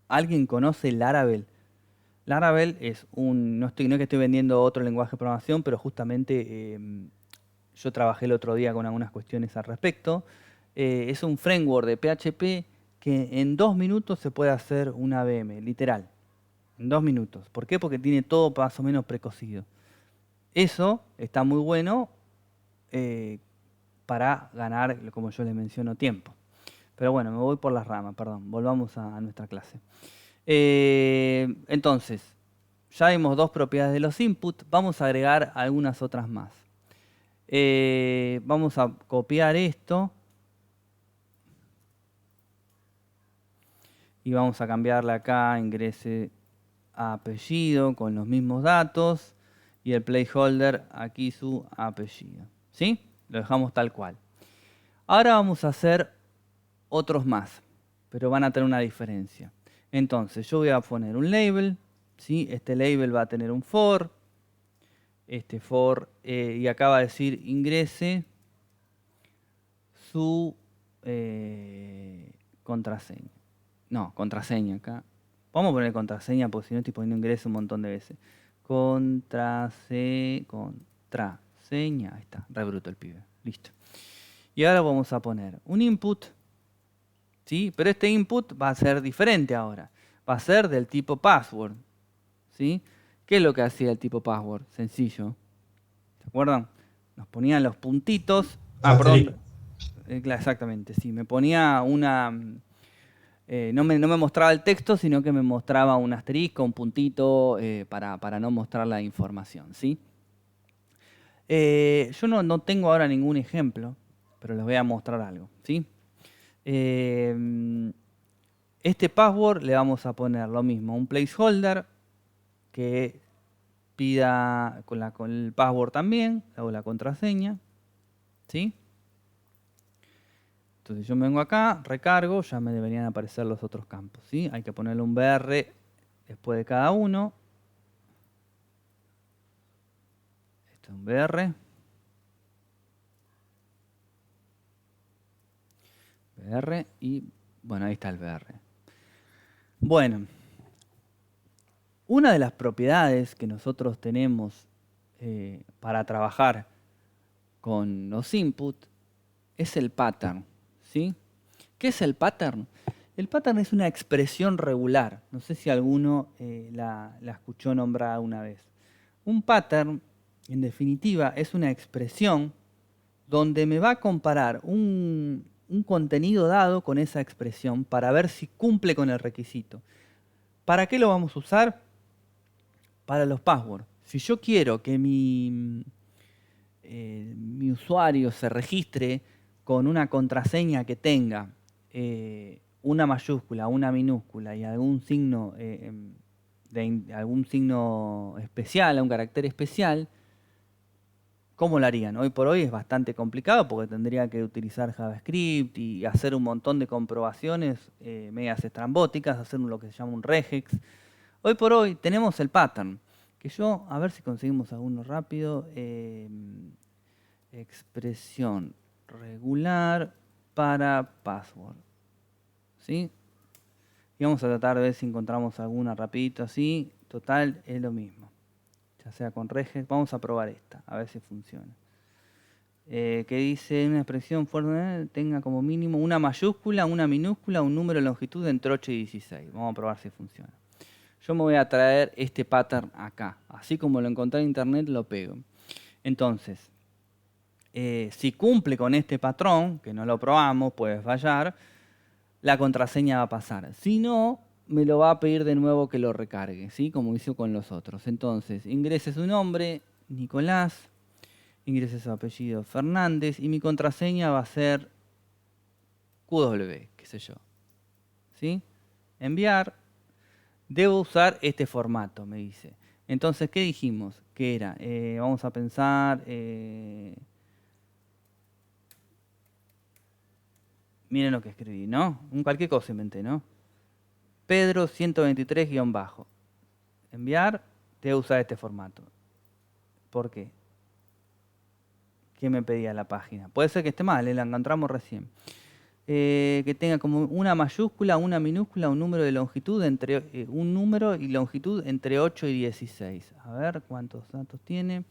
¿Alguien conoce Laravel? Laravel es no es que estoy vendiendo otro lenguaje de programación, pero justamente yo trabajé el otro día con algunas cuestiones al respecto. Es un framework de PHP que en 2 minutos se puede hacer una VM, literal. En 2 minutos. ¿Por qué? Porque tiene todo más o menos precocido. Eso está muy bueno para ganar, como yo les menciono, tiempo. Pero bueno, me voy por las ramas, perdón. Volvamos a nuestra clase. Entonces, ya vimos 2 propiedades de los inputs. Vamos a agregar algunas otras más. Vamos a copiar esto. Y vamos a cambiarle acá, ingrese a apellido con los mismos datos. Y el placeholder aquí su apellido. ¿Sí? Lo dejamos tal cual. Ahora vamos a hacer otros más, pero van a tener una diferencia. Entonces yo voy a poner un label, ¿sí? Este label va a tener un for, este for, y acá va a decir ingrese su contraseña. No, contraseña acá. Vamos a poner contraseña porque si no estoy poniendo ingreso un montón de veces. Contraseña, ahí está, re bruto el pibe, listo. Y ahora vamos a poner un input, ¿sí? Pero este input va a ser diferente ahora. Va a ser del tipo password, ¿sí? ¿Qué es lo que hacía el tipo password? Sencillo. ¿Se acuerdan? Nos ponían los puntitos. Perdón. Exactamente, sí. Me ponía una... no me mostraba el texto, sino que me mostraba un asterisco, un puntito, para no mostrar la información, ¿sí? Yo no tengo ahora ningún ejemplo, pero les voy a mostrar algo, ¿sí? Este password le vamos a poner lo mismo, un placeholder que pida con el password también, hago la contraseña, ¿sí? Entonces yo me vengo acá, recargo, ya me deberían aparecer los otros campos, ¿sí? Hay que ponerle un BR después de cada uno. Esto es un BR. BR y bueno, ahí está el BR. Bueno, una de las propiedades que nosotros tenemos para trabajar con los inputs es el pattern, ¿sí? ¿Qué es el pattern? El pattern es una expresión regular. No sé si alguno la escuchó nombrar una vez. Un pattern, en definitiva, es una expresión donde me va a comparar un contenido dado con esa expresión para ver si cumple con el requisito. ¿Para qué lo vamos a usar? Para los passwords. Si yo quiero que mi usuario se registre con una contraseña que tenga una mayúscula, una minúscula y algún signo, algún signo especial, un carácter especial, ¿cómo lo harían? Hoy por hoy es bastante complicado porque tendría que utilizar JavaScript y hacer un montón de comprobaciones medias estrambóticas, hacer lo que se llama un regex. Hoy por hoy tenemos el pattern, que yo, a ver si conseguimos alguno rápido, expresión regular para password, ¿sí? Y vamos a tratar de ver si encontramos alguna rapidito así. Total, es lo mismo. Ya sea con regex. Vamos a probar esta, a ver si funciona. Que dice una expresión fuerte, tenga como mínimo una mayúscula, una minúscula, un número de longitud entre 8 y 16. Vamos a probar si funciona. Yo me voy a traer este pattern acá. Así como lo encontré en internet, lo pego. Entonces, si cumple con este patrón, que no lo probamos, puede fallar, la contraseña va a pasar. Si no, me lo va a pedir de nuevo que lo recargue, ¿sí? Como hizo con los otros. Entonces, ingrese su nombre, Nicolás, ingrese su apellido, Fernández, y mi contraseña va a ser QW, qué sé yo. ¿Sí? Enviar. Debo usar este formato, me dice. Entonces, ¿qué dijimos? ¿Qué era? Vamos a pensar... Miren lo que escribí, ¿no? Cualquier cosa inventé, ¿no? Pedro 123-bajo. Enviar, te voy a usar este formato. ¿Por qué? ¿Qué me pedía la página? Puede ser que esté mal, la encontramos recién. Que tenga como una mayúscula, una minúscula, un número de longitud entre un número y longitud entre 8 y 16. A ver cuántos datos tiene.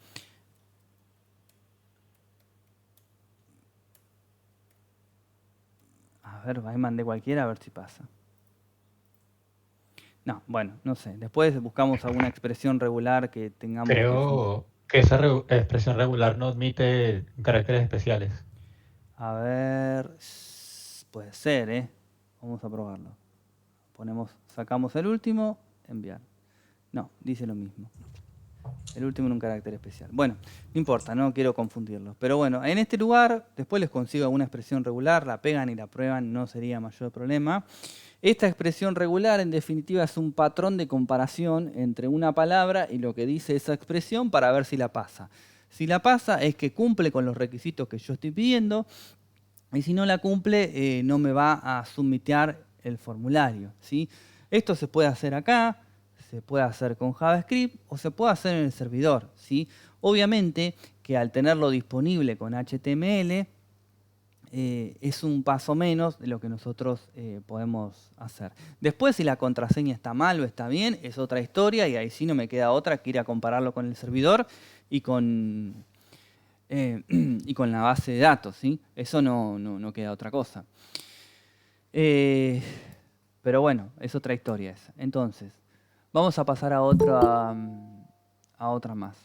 A ver, ahí mandé cualquiera a ver si pasa. No, bueno, no sé. Después buscamos alguna expresión regular que tengamos que... Creo que esa expresión regular no admite caracteres especiales. A ver, puede ser, ¿eh? Vamos a probarlo. Sacamos el último, enviar. No, dice lo mismo. El último en un carácter especial. Bueno, no importa, no quiero confundirlos. Pero bueno, en este lugar, después les consigo alguna expresión regular, la pegan y la prueban, no sería mayor problema. Esta expresión regular, en definitiva, es un patrón de comparación entre una palabra y lo que dice esa expresión para ver si la pasa. Si la pasa es que cumple con los requisitos que yo estoy pidiendo, y si no la cumple, no me va a submitear el formulario, ¿sí? Esto se puede hacer acá, se puede hacer con JavaScript o se puede hacer en el servidor, ¿sí? Obviamente que al tenerlo disponible con HTML, es un paso menos de lo que nosotros podemos hacer. Después, si la contraseña está mal o está bien, es otra historia y ahí sí no me queda otra que ir a compararlo con el servidor y con la base de datos, ¿sí? Eso no queda otra cosa. Pero bueno, es otra historia esa. Entonces, vamos a pasar a otra más.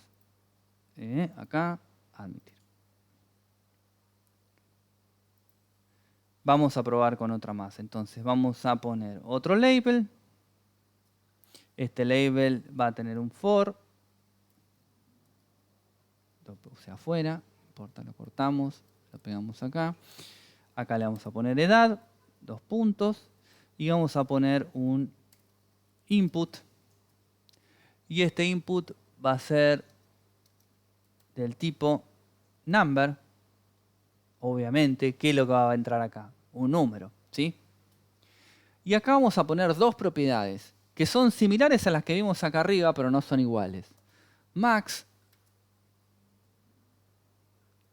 Acá, admitir. Vamos a probar con otra más. Entonces, vamos a poner otro label. Este label va a tener un for. Lo puse afuera, no importa, lo cortamos, lo pegamos acá. Acá le vamos a poner edad, 2 puntos, y vamos a poner un input. Y este input va a ser del tipo number, obviamente. ¿Qué es lo que va a entrar acá? Un número, ¿sí? Y acá vamos a poner dos propiedades, que son similares a las que vimos acá arriba, pero no son iguales. Max,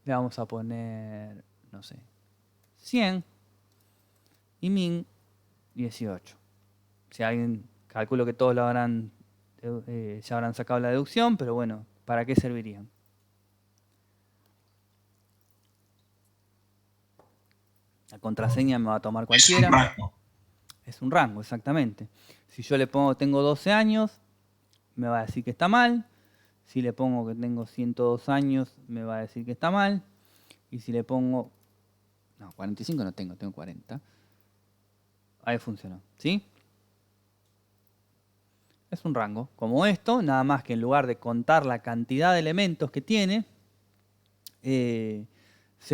le vamos a poner, no sé, 100, y min, 18. Si alguien, calculo que todos lo habrán, ya habrán sacado la deducción, pero bueno, ¿para qué servirían? La contraseña me va a tomar cualquiera. Es un rango. Es un rango, exactamente. Si yo le pongo tengo 12 años, me va a decir que está mal. Si le pongo que tengo 102 años, me va a decir que está mal. Y si le pongo... No, 45 no tengo 40. Ahí funcionó, ¿sí? Es un rango como esto, nada más que en lugar de contar la cantidad de elementos que tiene, se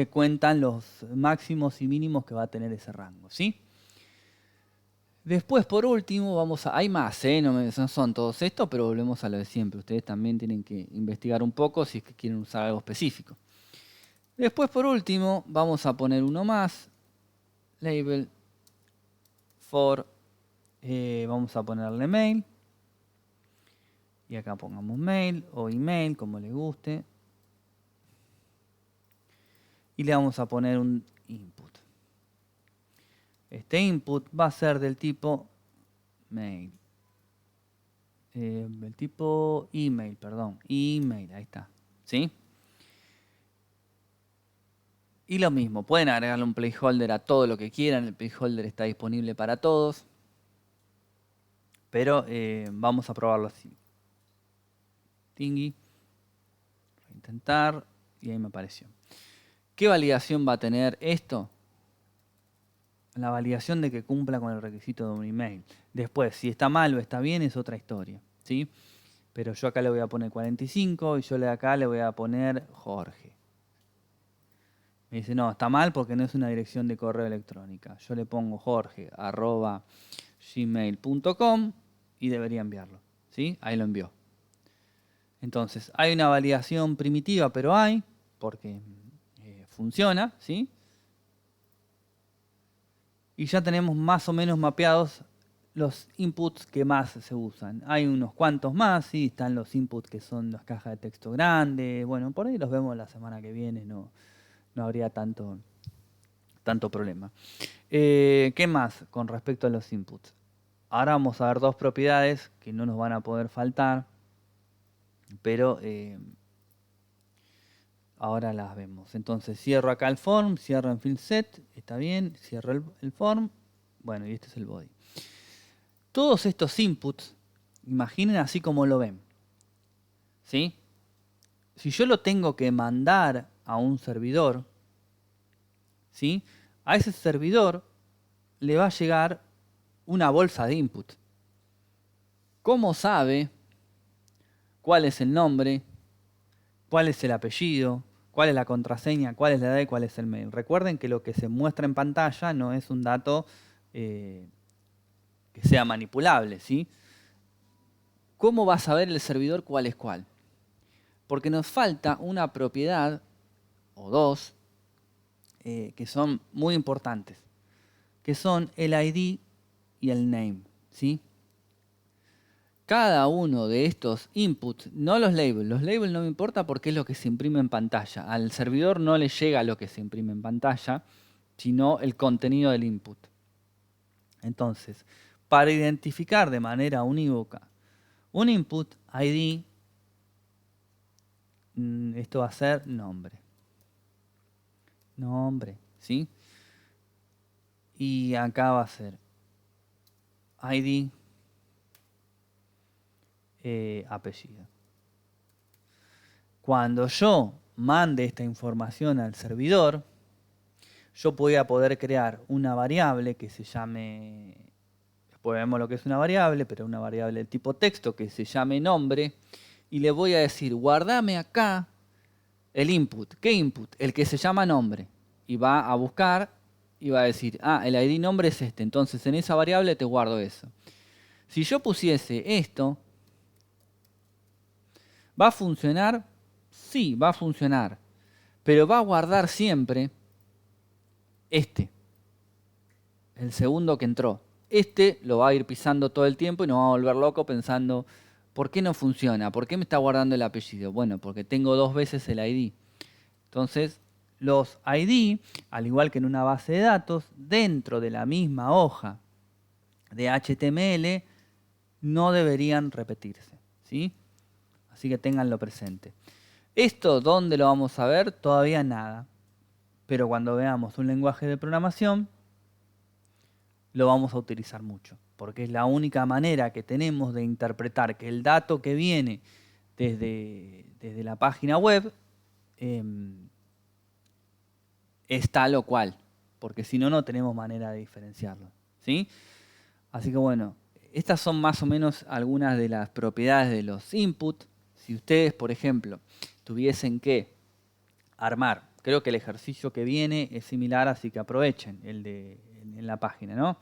cuentan los máximos y mínimos que va a tener ese rango, ¿sí? Después, por último, hay más, no son todos estos, pero volvemos a lo de siempre. Ustedes también tienen que investigar un poco si es que quieren usar algo específico. Después, por último, vamos a poner uno más, label for, vamos a ponerle mail. Y acá pongamos mail o email, como le guste. Y le vamos a poner un input. Este input va a ser del tipo mail. Del tipo email, perdón. Email, ahí está. ¿Sí? Y lo mismo, pueden agregarle un placeholder a todo lo que quieran. El placeholder está disponible para todos. Pero vamos a probarlo así. Tingy. Intentar. Y ahí me apareció. ¿Qué validación va a tener esto? La validación de que cumpla con el requisito de un email. Después, si está mal o está bien, es otra historia, ¿sí? Pero yo acá le voy a poner 45 y yo acá le voy a poner Jorge. Me dice, no, está mal porque no es una dirección de correo electrónica. Yo le pongo jorge@gmail.com y debería enviarlo, ¿sí? Ahí lo envió. Entonces, hay una validación primitiva, pero porque funciona, ¿sí? y ya tenemos más o menos mapeados los inputs que más se usan. Hay unos cuantos más, sí, están los inputs que son las cajas de texto grandes. Bueno, por ahí los vemos la semana que viene, no habría tanto problema. ¿Qué más con respecto a los inputs? Ahora vamos a ver dos propiedades que no nos van a poder faltar, pero ahora las vemos. Entonces cierro acá el form, cierro en field set, está bien, cierro el form, bueno, y este es el body. Todos estos inputs, imaginen así como lo ven, ¿sí? Si yo lo tengo que mandar a un servidor, ¿sí? A ese servidor le va a llegar una bolsa de input. ¿Cómo sabe cuál es el nombre, cuál es el apellido, cuál es la contraseña, cuál es la edad y cuál es el mail? Recuerden que lo que se muestra en pantalla no es un dato que sea manipulable, ¿sí? ¿Cómo va a saber el servidor cuál es cuál? Porque nos falta una propiedad o dos que son muy importantes, que son el ID y el name, ¿sí? Cada uno de estos inputs, no los labels no me importa porque es lo que se imprime en pantalla. Al servidor no le llega lo que se imprime en pantalla, sino el contenido del input. Entonces, para identificar de manera unívoca un input ID, esto va a ser nombre. Nombre, ¿sí? Y acá va a ser ID, apellido. Cuando yo mande esta información al servidor, yo voy a poder crear una variable que se llame, después vemos lo que es una variable, pero una variable del tipo texto que se llame nombre, y le voy a decir, guardame acá el input. ¿Qué input? El que se llama nombre. Y va a buscar y va a decir, el ID nombre es este, entonces en esa variable te guardo eso. Si yo pusiese esto, ¿va a funcionar? Sí, va a funcionar, pero va a guardar siempre este, el segundo que entró. Este lo va a ir pisando todo el tiempo y nos va a volver loco pensando, ¿por qué no funciona? ¿Por qué me está guardando el apellido? Bueno, porque tengo dos veces el ID. Entonces, los ID, al igual que en una base de datos, dentro de la misma hoja de HTML, no deberían repetirse, ¿sí? Así que ténganlo presente. ¿Esto dónde lo vamos a ver? Todavía nada. Pero cuando veamos un lenguaje de programación, lo vamos a utilizar mucho. Porque es la única manera que tenemos de interpretar que el dato que viene desde la página web es tal o cual. Porque si no, no tenemos manera de diferenciarlo, ¿sí? Así que bueno, estas son más o menos algunas de las propiedades de los inputs. Si ustedes, por ejemplo, tuviesen que armar, creo que el ejercicio que viene es similar, así que aprovechen el de en la página, ¿no?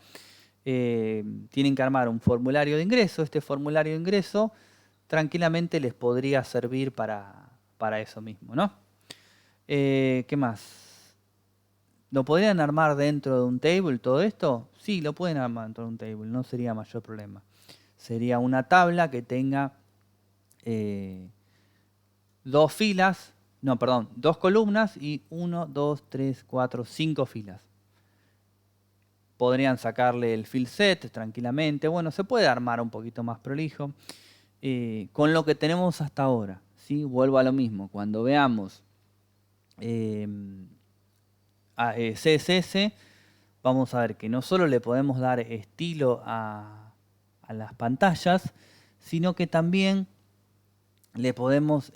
Tienen que armar un formulario de ingreso. Este formulario de ingreso tranquilamente les podría servir para eso mismo, ¿no? ¿Qué más? ¿Lo podrían armar dentro de un table todo esto? Sí, lo pueden armar dentro de un table, no sería mayor problema. Sería una tabla que tenga dos columnas y 1, 2, 3, 4, 5 filas. Podrían sacarle el fill set tranquilamente. Bueno, se puede armar un poquito más prolijo. Con lo que tenemos hasta ahora, ¿sí? Vuelvo a lo mismo. Cuando veamos CSS, vamos a ver que no solo le podemos dar estilo a las pantallas, sino que también le podemos,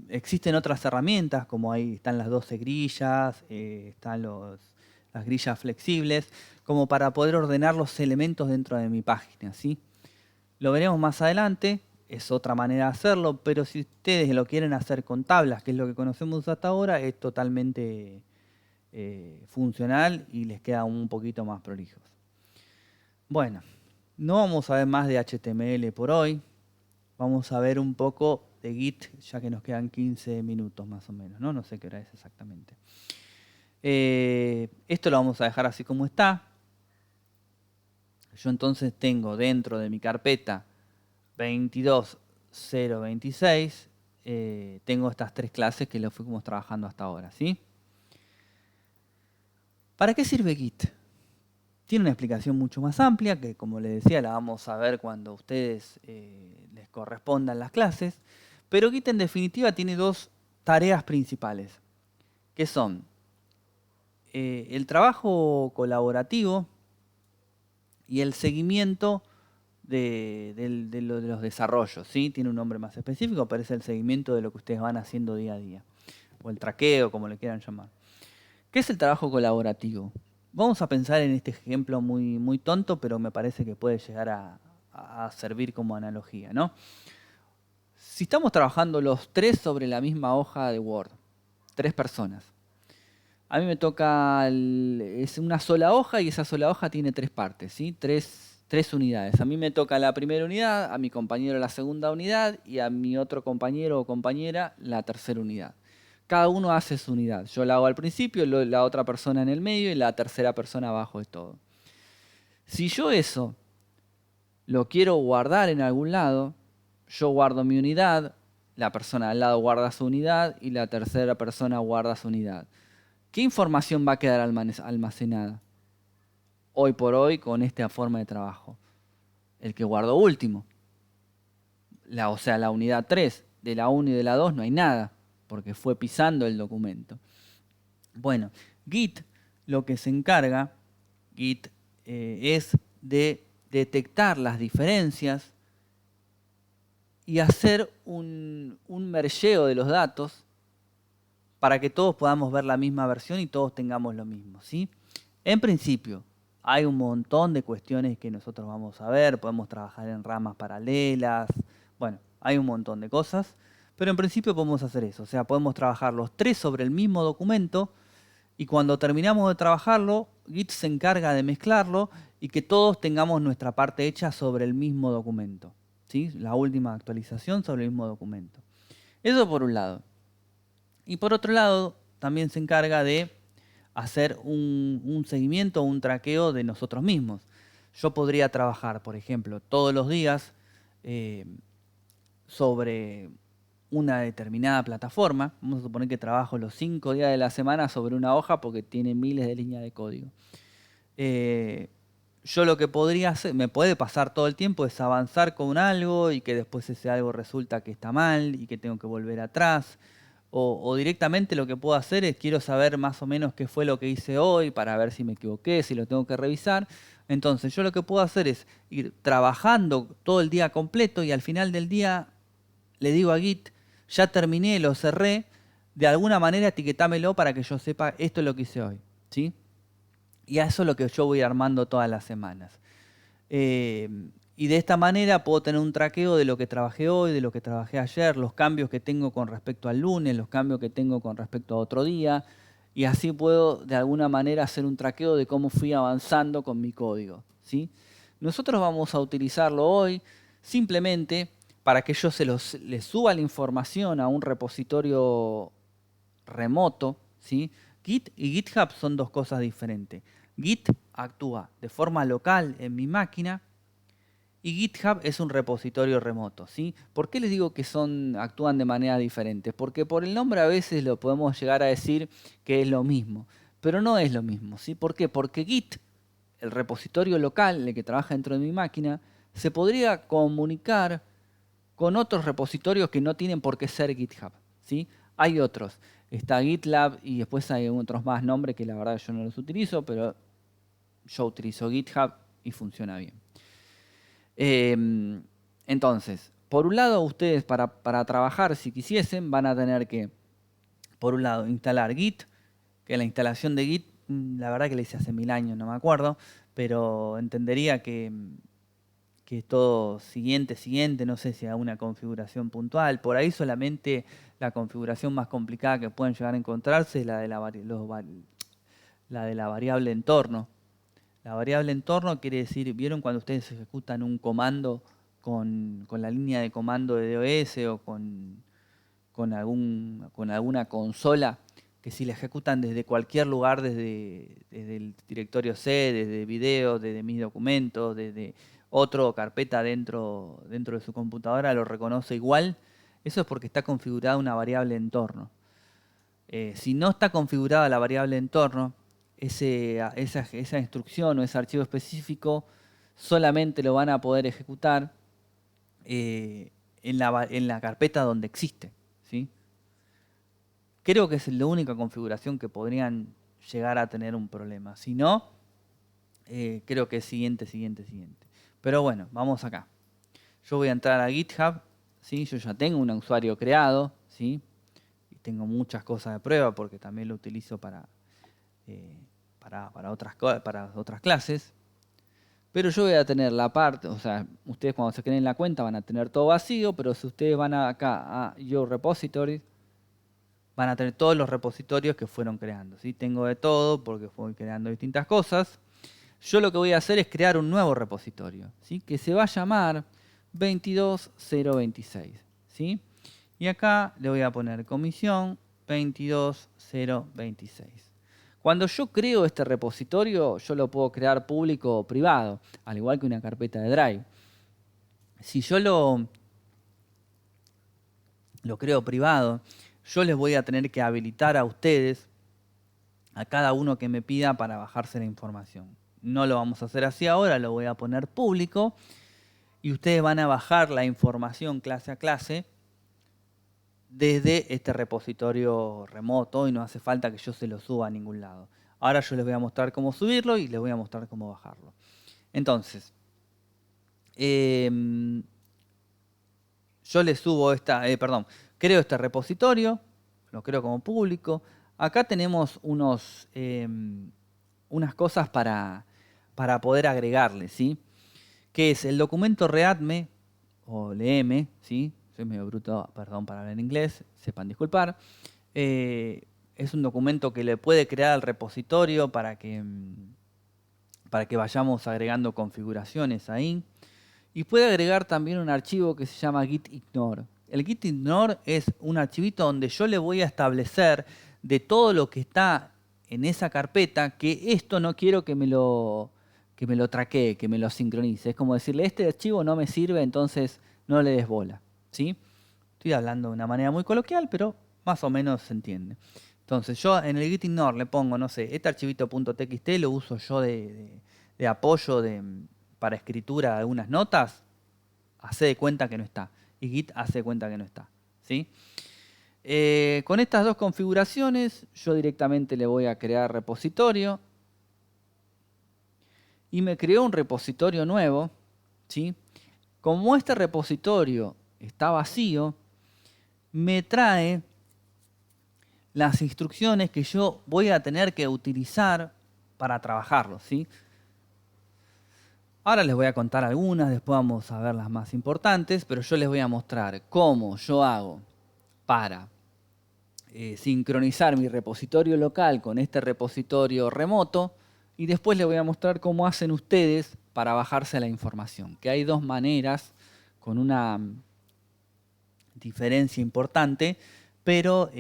existen otras herramientas, como ahí están las 12 grillas, están las grillas flexibles, como para poder ordenar los elementos dentro de mi página, ¿sí? Lo veremos más adelante, es otra manera de hacerlo, pero si ustedes lo quieren hacer con tablas, que es lo que conocemos hasta ahora, es totalmente funcional y les queda un poquito más prolijos. Bueno, no vamos a ver más de HTML por hoy. Vamos a ver un poco de Git, ya que nos quedan 15 minutos más o menos, ¿no? No sé qué hora es exactamente. Esto lo vamos a dejar así como está. Yo entonces tengo dentro de mi carpeta 22.026, tengo estas 3 clases que lo fuimos trabajando hasta ahora, ¿sí? ¿Para qué sirve Git? Tiene una explicación mucho más amplia que, como les decía, la vamos a ver cuando a ustedes les correspondan las clases. Pero Git en definitiva tiene 2 tareas principales, que son el trabajo colaborativo y el seguimiento de los desarrollos, ¿sí? Tiene un nombre más específico, pero es el seguimiento de lo que ustedes van haciendo día a día, o el traqueo, como le quieran llamar. ¿Qué es el trabajo colaborativo? Vamos a pensar en este ejemplo muy, muy tonto, pero me parece que puede llegar a servir como analogía, ¿no? Si estamos trabajando los 3 sobre la misma hoja de Word, 3 personas, a mí me toca, es una sola hoja y esa sola hoja tiene 3 partes, ¿sí? 3 unidades. A mí me toca la primera unidad, a mi compañero la segunda unidad y a mi otro compañero o compañera la tercera unidad. Cada uno hace su unidad. Yo la hago al principio, la otra persona en el medio y la tercera persona abajo de todo. Si yo eso lo quiero guardar en algún lado, yo guardo mi unidad, la persona al lado guarda su unidad y la tercera persona guarda su unidad. ¿Qué información va a quedar almacenada hoy por hoy con esta forma de trabajo? El que guardó último. O sea, la unidad 3. De la 1 y de la 2 no hay nada, porque fue pisando el documento. Bueno, Git lo que se encarga, Git, es de detectar las diferencias y hacer un mergeo de los datos para que todos podamos ver la misma versión y todos tengamos lo mismo, ¿sí? En principio, hay un montón de cuestiones que nosotros vamos a ver, podemos trabajar en ramas paralelas, bueno, hay un montón de cosas, pero en principio podemos hacer eso, o sea, podemos trabajar los 3 sobre el mismo documento y cuando terminamos de trabajarlo, Git se encarga de mezclarlo y que todos tengamos nuestra parte hecha sobre el mismo documento, ¿sí? La última actualización sobre el mismo documento. Eso por un lado. Y por otro lado, también se encarga de hacer un seguimiento, un traqueo de nosotros mismos. Yo podría trabajar, por ejemplo, todos los días sobre una determinada plataforma. Vamos a suponer que trabajo los 5 días de la semana sobre una hoja porque tiene miles de líneas de código. Yo lo que podría hacer, me puede pasar todo el tiempo, es avanzar con algo y que después ese algo resulta que está mal y que tengo que volver atrás. O directamente lo que puedo hacer es quiero saber más o menos qué fue lo que hice hoy para ver si me equivoqué, si lo tengo que revisar. Entonces yo lo que puedo hacer es ir trabajando todo el día completo y al final del día le digo a Git, ya terminé, lo cerré, de alguna manera etiquetámelo para que yo sepa esto es lo que hice hoy, ¿sí? Y a eso es lo que yo voy armando todas las semanas. Y de esta manera puedo tener un traqueo de lo que trabajé hoy, de lo que trabajé ayer, los cambios que tengo con respecto al lunes, los cambios que tengo con respecto a otro día. Y así puedo de alguna manera hacer un traqueo de cómo fui avanzando con mi código, ¿sí? Nosotros vamos a utilizarlo hoy simplemente para que yo les suba la información a un repositorio remoto, ¿sí? Git y GitHub son 2 cosas diferentes. Git actúa de forma local en mi máquina y GitHub es un repositorio remoto, ¿sí? ¿Por qué les digo que actúan de manera diferente? Porque por el nombre a veces lo podemos llegar a decir que es lo mismo, pero no es lo mismo, ¿sí? ¿Por qué? Porque Git, el repositorio local, el que trabaja dentro de mi máquina, se podría comunicar con otros repositorios que no tienen por qué ser GitHub, ¿sí? Hay otros. Está GitLab y después hay otros más nombres que la verdad yo no los utilizo, pero yo utilizo GitHub y funciona bien. Entonces, por un lado, ustedes para trabajar, si quisiesen, van a tener que, por un lado, instalar Git, que la instalación de Git, la verdad que la hice hace 1000 años, no me acuerdo, pero entendería que es todo siguiente, no sé si hay una configuración puntual. Por ahí solamente la configuración más complicada que pueden llegar a encontrarse es la de la variable entorno. La variable entorno quiere decir, ¿vieron cuando ustedes ejecutan un comando con la línea de comando de DOS o con alguna consola que si la ejecutan desde cualquier lugar, desde el directorio C, desde video, desde mis documentos, desde otra carpeta dentro de su computadora, lo reconoce igual. Eso es porque está configurada una variable entorno. Si no está configurada la variable entorno, esa instrucción o ese archivo específico solamente lo van a poder ejecutar en la carpeta donde existe, ¿sí? Creo que es la única configuración que podrían llegar a tener un problema. Si no, creo que es siguiente. Pero bueno, vamos acá. Yo voy a entrar a GitHub, ¿sí? Yo ya tengo un usuario creado, ¿sí? Y tengo muchas cosas de prueba porque también lo utilizo para otras clases. Pero yo voy a tener la parte, o sea, ustedes cuando se creen la cuenta van a tener todo vacío, pero si ustedes van acá a Your Repositories, van a tener todos los repositorios que fueron creando, ¿sí? Tengo de todo porque fui creando distintas cosas. Yo lo que voy a hacer es crear un nuevo repositorio, ¿sí? Que se va a llamar 22026, ¿sí? Y acá le voy a poner comisión 22026. Cuando yo creo este repositorio, yo lo puedo crear público o privado, al igual que una carpeta de Drive. Si yo lo creo privado, yo les voy a tener que habilitar a ustedes, a cada uno que me pida para bajarse la información. No lo vamos a hacer así ahora, lo voy a poner público y ustedes van a bajar la información clase a clase desde este repositorio remoto y no hace falta que yo se lo suba a ningún lado. Ahora yo les voy a mostrar cómo subirlo y les voy a mostrar cómo bajarlo. Entonces, yo les subo creo este repositorio, lo creo como público. Acá tenemos unas cosas para poder agregarle, ¿sí? Que es el documento readme o leeme, ¿sí? Soy medio bruto, perdón para hablar en inglés, sepan disculpar. Es un documento que le puede crear al repositorio para que vayamos agregando configuraciones ahí. Y puede agregar también un archivo que se llama gitignore. El gitignore es un archivito donde yo le voy a establecer de todo lo que está en esa carpeta que esto no quiero que me lo traquee, que me lo sincronice. Es como decirle, este archivo no me sirve, entonces no le des bola, ¿sí? Estoy hablando de una manera muy coloquial, pero más o menos se entiende. Entonces yo en el gitignore le pongo, no sé, este archivito .txt lo uso yo de apoyo para escritura de algunas notas, hace de cuenta que no está. Y Git hace de cuenta que no está, ¿sí? Con estas dos configuraciones yo directamente le voy a crear repositorio. Y me creó un repositorio nuevo, ¿sí? Como este repositorio está vacío, me trae las instrucciones que yo voy a tener que utilizar para trabajarlo, ¿sí? Ahora les voy a contar algunas, después vamos a ver las más importantes, pero yo les voy a mostrar cómo yo hago para sincronizar mi repositorio local con este repositorio remoto y después les voy a mostrar cómo hacen ustedes para bajarse la información, que hay dos maneras con una diferencia importante, pero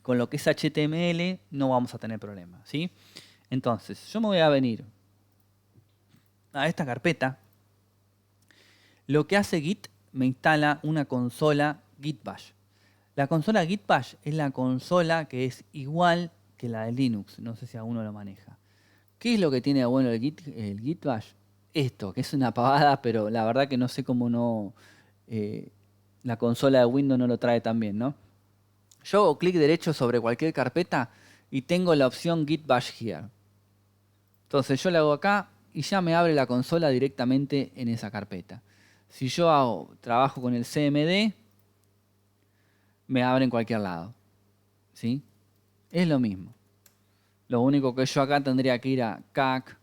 con lo que es HTML no vamos a tener problemas, ¿sí? Entonces, yo me voy a venir a esta carpeta. Lo que hace Git, me instala una consola Git Bash. La consola Git Bash es la consola que es igual que la de Linux. No sé si alguno lo maneja. ¿Qué es lo que tiene de bueno el Git Bash? Esto, que es una pavada, pero la verdad que no sé cómo no... la consola de Windows no lo trae tan bien, ¿no? Yo hago clic derecho sobre cualquier carpeta y tengo la opción Git Bash Here. Entonces yo le hago acá y ya me abre la consola directamente en esa carpeta. Si yo trabajo con el CMD, me abre en cualquier lado, ¿sí? Es lo mismo. Lo único que yo acá tendría que ir a CAC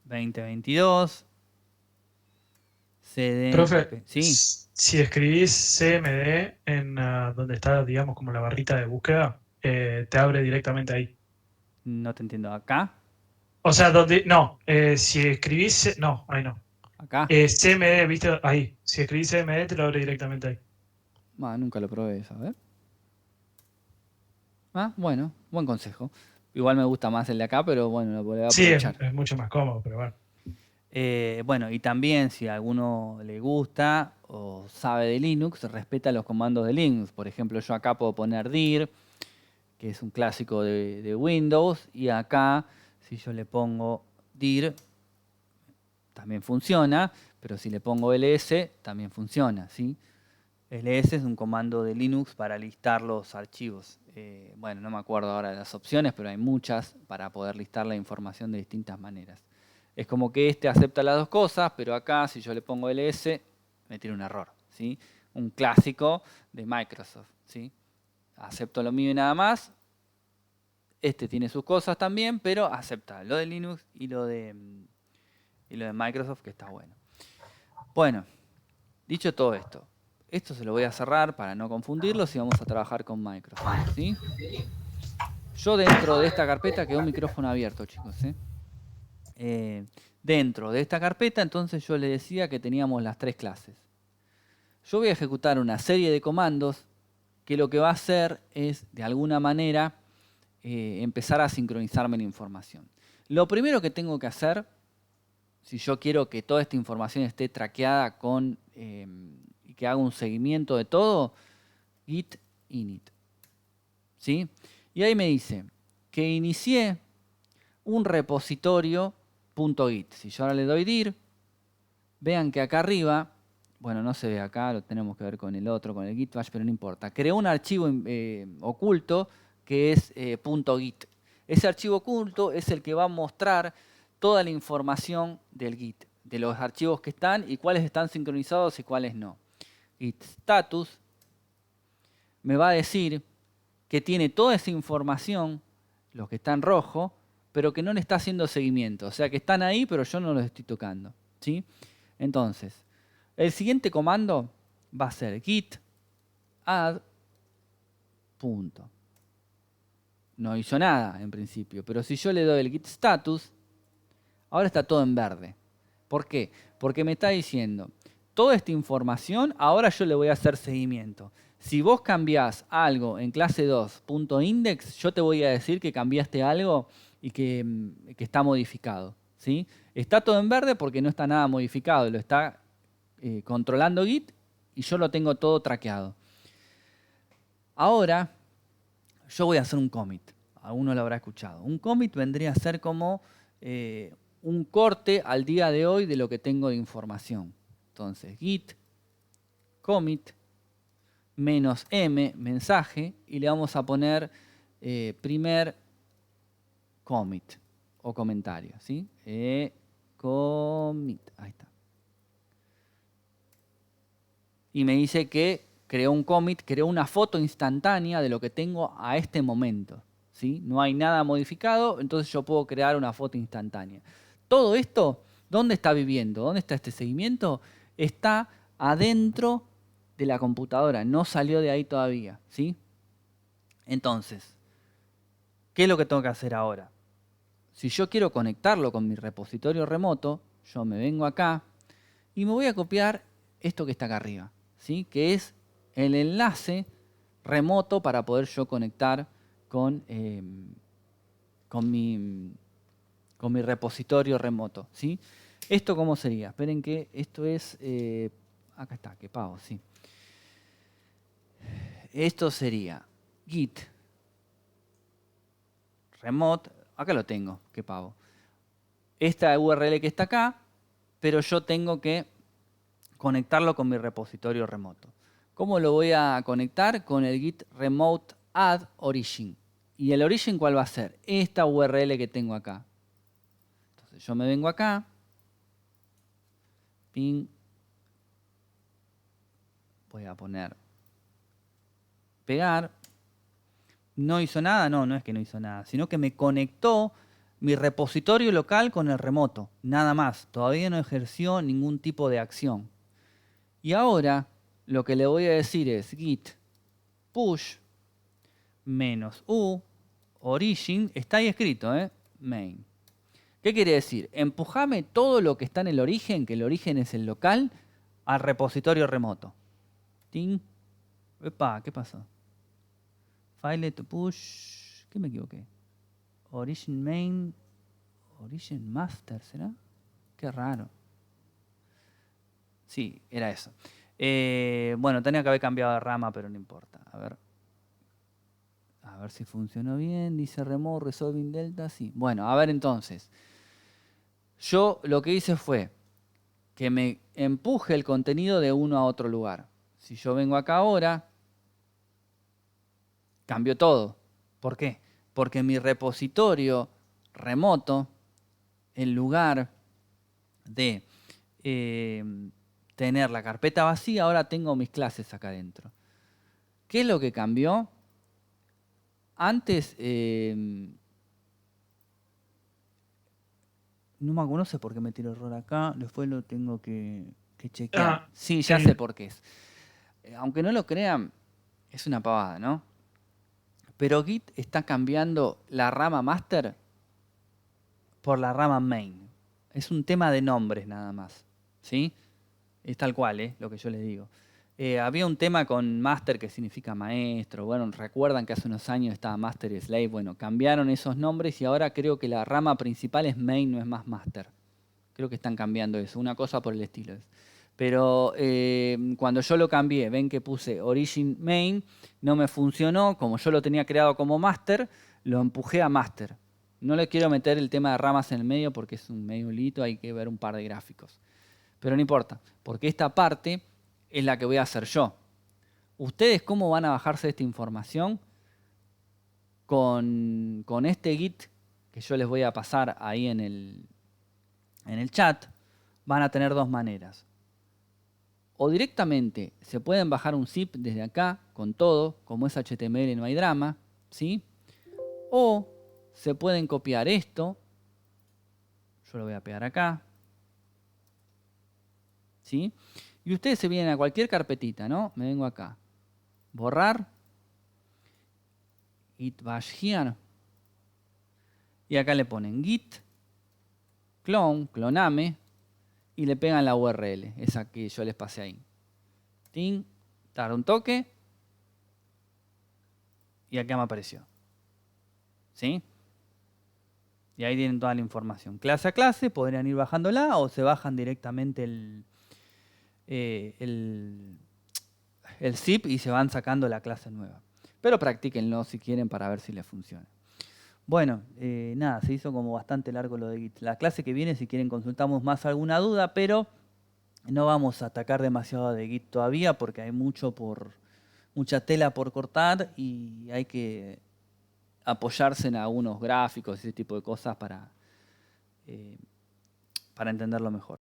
2022, CD... Profe, ¿Sí? si escribís CMD en donde está, digamos, como la barrita de búsqueda, te abre directamente ahí. No te entiendo. ¿Acá? O sea, donde, no, si escribís, no, ahí no. ¿Acá? CMD, viste, ahí. Si escribís CMD, te lo abre directamente ahí. Nunca lo probé eso, a ver. Ah, bueno, buen consejo. Igual me gusta más el de acá, pero bueno, lo voy a Sí, aprovechar. es mucho más cómodo, pero bueno. Bueno, y también si a alguno le gusta o sabe de Linux, respeta los comandos de Linux. Por ejemplo, yo acá puedo poner dir, que es un clásico de Windows, y acá, si yo le pongo dir, también funciona, pero si le pongo ls, también funciona, ¿sí? ls es un comando de Linux para listar los archivos. Bueno, no me acuerdo ahora de las opciones, pero hay muchas para poder listar la información de distintas maneras. Es como que este acepta las dos cosas, pero acá si yo le pongo ls, me tiene un error, ¿sí? Un clásico de Microsoft, ¿sí? Acepto lo mío y nada más. Este tiene sus cosas también, pero acepta lo de Linux y lo de Microsoft, que está bueno. Bueno, dicho todo esto, esto se lo voy a cerrar para no confundirlos y vamos a trabajar con Microsoft, ¿sí? Yo dentro de esta carpeta quedó un micrófono abierto, chicos, ¿sí? Dentro de esta carpeta, entonces yo le decía que teníamos las tres clases. Yo voy a ejecutar una serie de comandos que lo que va a hacer es, de alguna manera, empezar a sincronizarme la información. Lo primero que tengo que hacer, si yo quiero que toda esta información esté traqueada y que haga un seguimiento de todo, git init, ¿sí? Y ahí me dice que inicié un repositorio .git. Si yo ahora le doy dir, vean que acá arriba, bueno, no se ve acá, lo tenemos que ver con el otro, con el git bash, pero no importa. Creó un archivo oculto que es .git. Ese archivo oculto es el que va a mostrar toda la información del git, de los archivos que están y cuáles están sincronizados y cuáles no. Git status me va a decir que tiene toda esa información, los que están en rojo, pero que no le está haciendo seguimiento. O sea que están ahí, pero yo no los estoy tocando, ¿sí? Entonces, el siguiente comando va a ser git add punto. No hizo nada en principio, pero si yo le doy el git status, ahora está todo en verde. ¿Por qué? Porque me está diciendo, toda esta información, ahora yo le voy a hacer seguimiento. Si vos cambiás algo en clase 2.index, yo te voy a decir que cambiaste algo y que está modificado, ¿sí? Está todo en verde porque no está nada modificado, lo está controlando Git y yo lo tengo todo traqueado. Ahora yo voy a hacer un commit. Alguno lo habrá escuchado. Un commit vendría a ser como un corte al día de hoy de lo que tengo de información. Entonces, git commit -m, mensaje, y le vamos a poner primer commit o comentario, ¿sí? Commit, ahí está. Y me dice que creó un commit, creó una foto instantánea de lo que tengo a este momento, ¿sí? No hay nada modificado, entonces yo puedo crear una foto instantánea. Todo esto, ¿dónde está viviendo? ¿Dónde está este seguimiento? Está adentro de la computadora, no salió de ahí todavía, ¿sí? Entonces, ¿qué es lo que tengo que hacer ahora? Si yo quiero conectarlo con mi repositorio remoto, yo me vengo acá y me voy a copiar esto que está acá arriba, ¿sí? Que es el enlace remoto para poder yo conectar con mi repositorio remoto, ¿sí? ¿Esto cómo sería? Esperen que esto es... acá está, que pago, sí. Esto sería git remote, acá lo tengo, que pago. Esta URL que está acá, pero yo tengo que conectarlo con mi repositorio remoto. ¿Cómo lo voy a conectar? Con el git remote add origin. ¿Y el origin cuál va a ser? Esta URL que tengo acá. Entonces yo me vengo acá, ping, voy a poner pegar. ¿No hizo nada? No, no es que no hizo nada, sino que me conectó mi repositorio local con el remoto. Nada más. Todavía no ejerció ningún tipo de acción. Y ahora lo que le voy a decir es git push -u origin. Está ahí escrito, main. ¿Qué quiere decir? Empujame todo lo que está en el origen, que el origen es el local, al repositorio remoto. ¡Ting! Epa, ¿qué pasó? File to push. ¿Qué me equivoqué? Origin main. Origin master, ¿será? Qué raro. Sí, era eso. Bueno, tenía que haber cambiado de rama, pero no importa. A ver si funcionó bien. Dice remove, resolving delta. Sí. Bueno, a ver entonces. Yo lo que hice fue que me empuje el contenido de uno a otro lugar. Si yo vengo acá ahora, cambió todo. ¿Por qué? Porque mi repositorio remoto, en lugar de tener la carpeta vacía, ahora tengo mis clases acá adentro. ¿Qué es lo que cambió? Antes, no sé por qué me tiró error acá, después lo tengo que chequear. Sí, ya sé por qué es. Aunque no lo crean, es una pavada, ¿no? Pero Git está cambiando la rama master por la rama main. Es un tema de nombres nada más, ¿sí? Es tal cual, lo que yo les digo. Había un tema con master que significa maestro. Bueno, recuerdan que hace unos años estaba master y slave. Bueno, cambiaron esos nombres y ahora creo que la rama principal es main, no es más master. Creo que están cambiando eso, una cosa por el estilo. Pero cuando yo lo cambié, ven que puse origin main, no me funcionó. Como yo lo tenía creado como master, lo empujé a master. No le quiero meter el tema de ramas en el medio porque es un medio lito, hay que ver un par de gráficos. Pero no importa, porque esta parte es la que voy a hacer yo. ¿Ustedes cómo van a bajarse esta información? Con este Git que yo les voy a pasar ahí en el chat, van a tener dos maneras. O directamente se pueden bajar un zip desde acá con todo, como es HTML no hay drama, ¿sí? O se pueden copiar esto. Yo lo voy a pegar acá. ¿Sí? Y ustedes se vienen a cualquier carpetita, ¿no? Me vengo acá. Borrar. Git bash here. Y acá le ponen git clone, cloname. Y le pegan la URL, esa que yo les pasé ahí. Ting, dar un toque. Y acá me apareció. ¿Sí? Y ahí tienen toda la información. Clase a clase, podrían ir bajándola o se bajan directamente el zip y se van sacando la clase nueva. Pero practíquenlo si quieren para ver si les funciona. Bueno, nada, se hizo como bastante largo lo de Git. La clase que viene, si quieren, consultamos más alguna duda, pero no vamos a atacar demasiado de Git todavía porque hay mucha tela por cortar y hay que apoyarse en algunos gráficos y ese tipo de cosas para entenderlo mejor.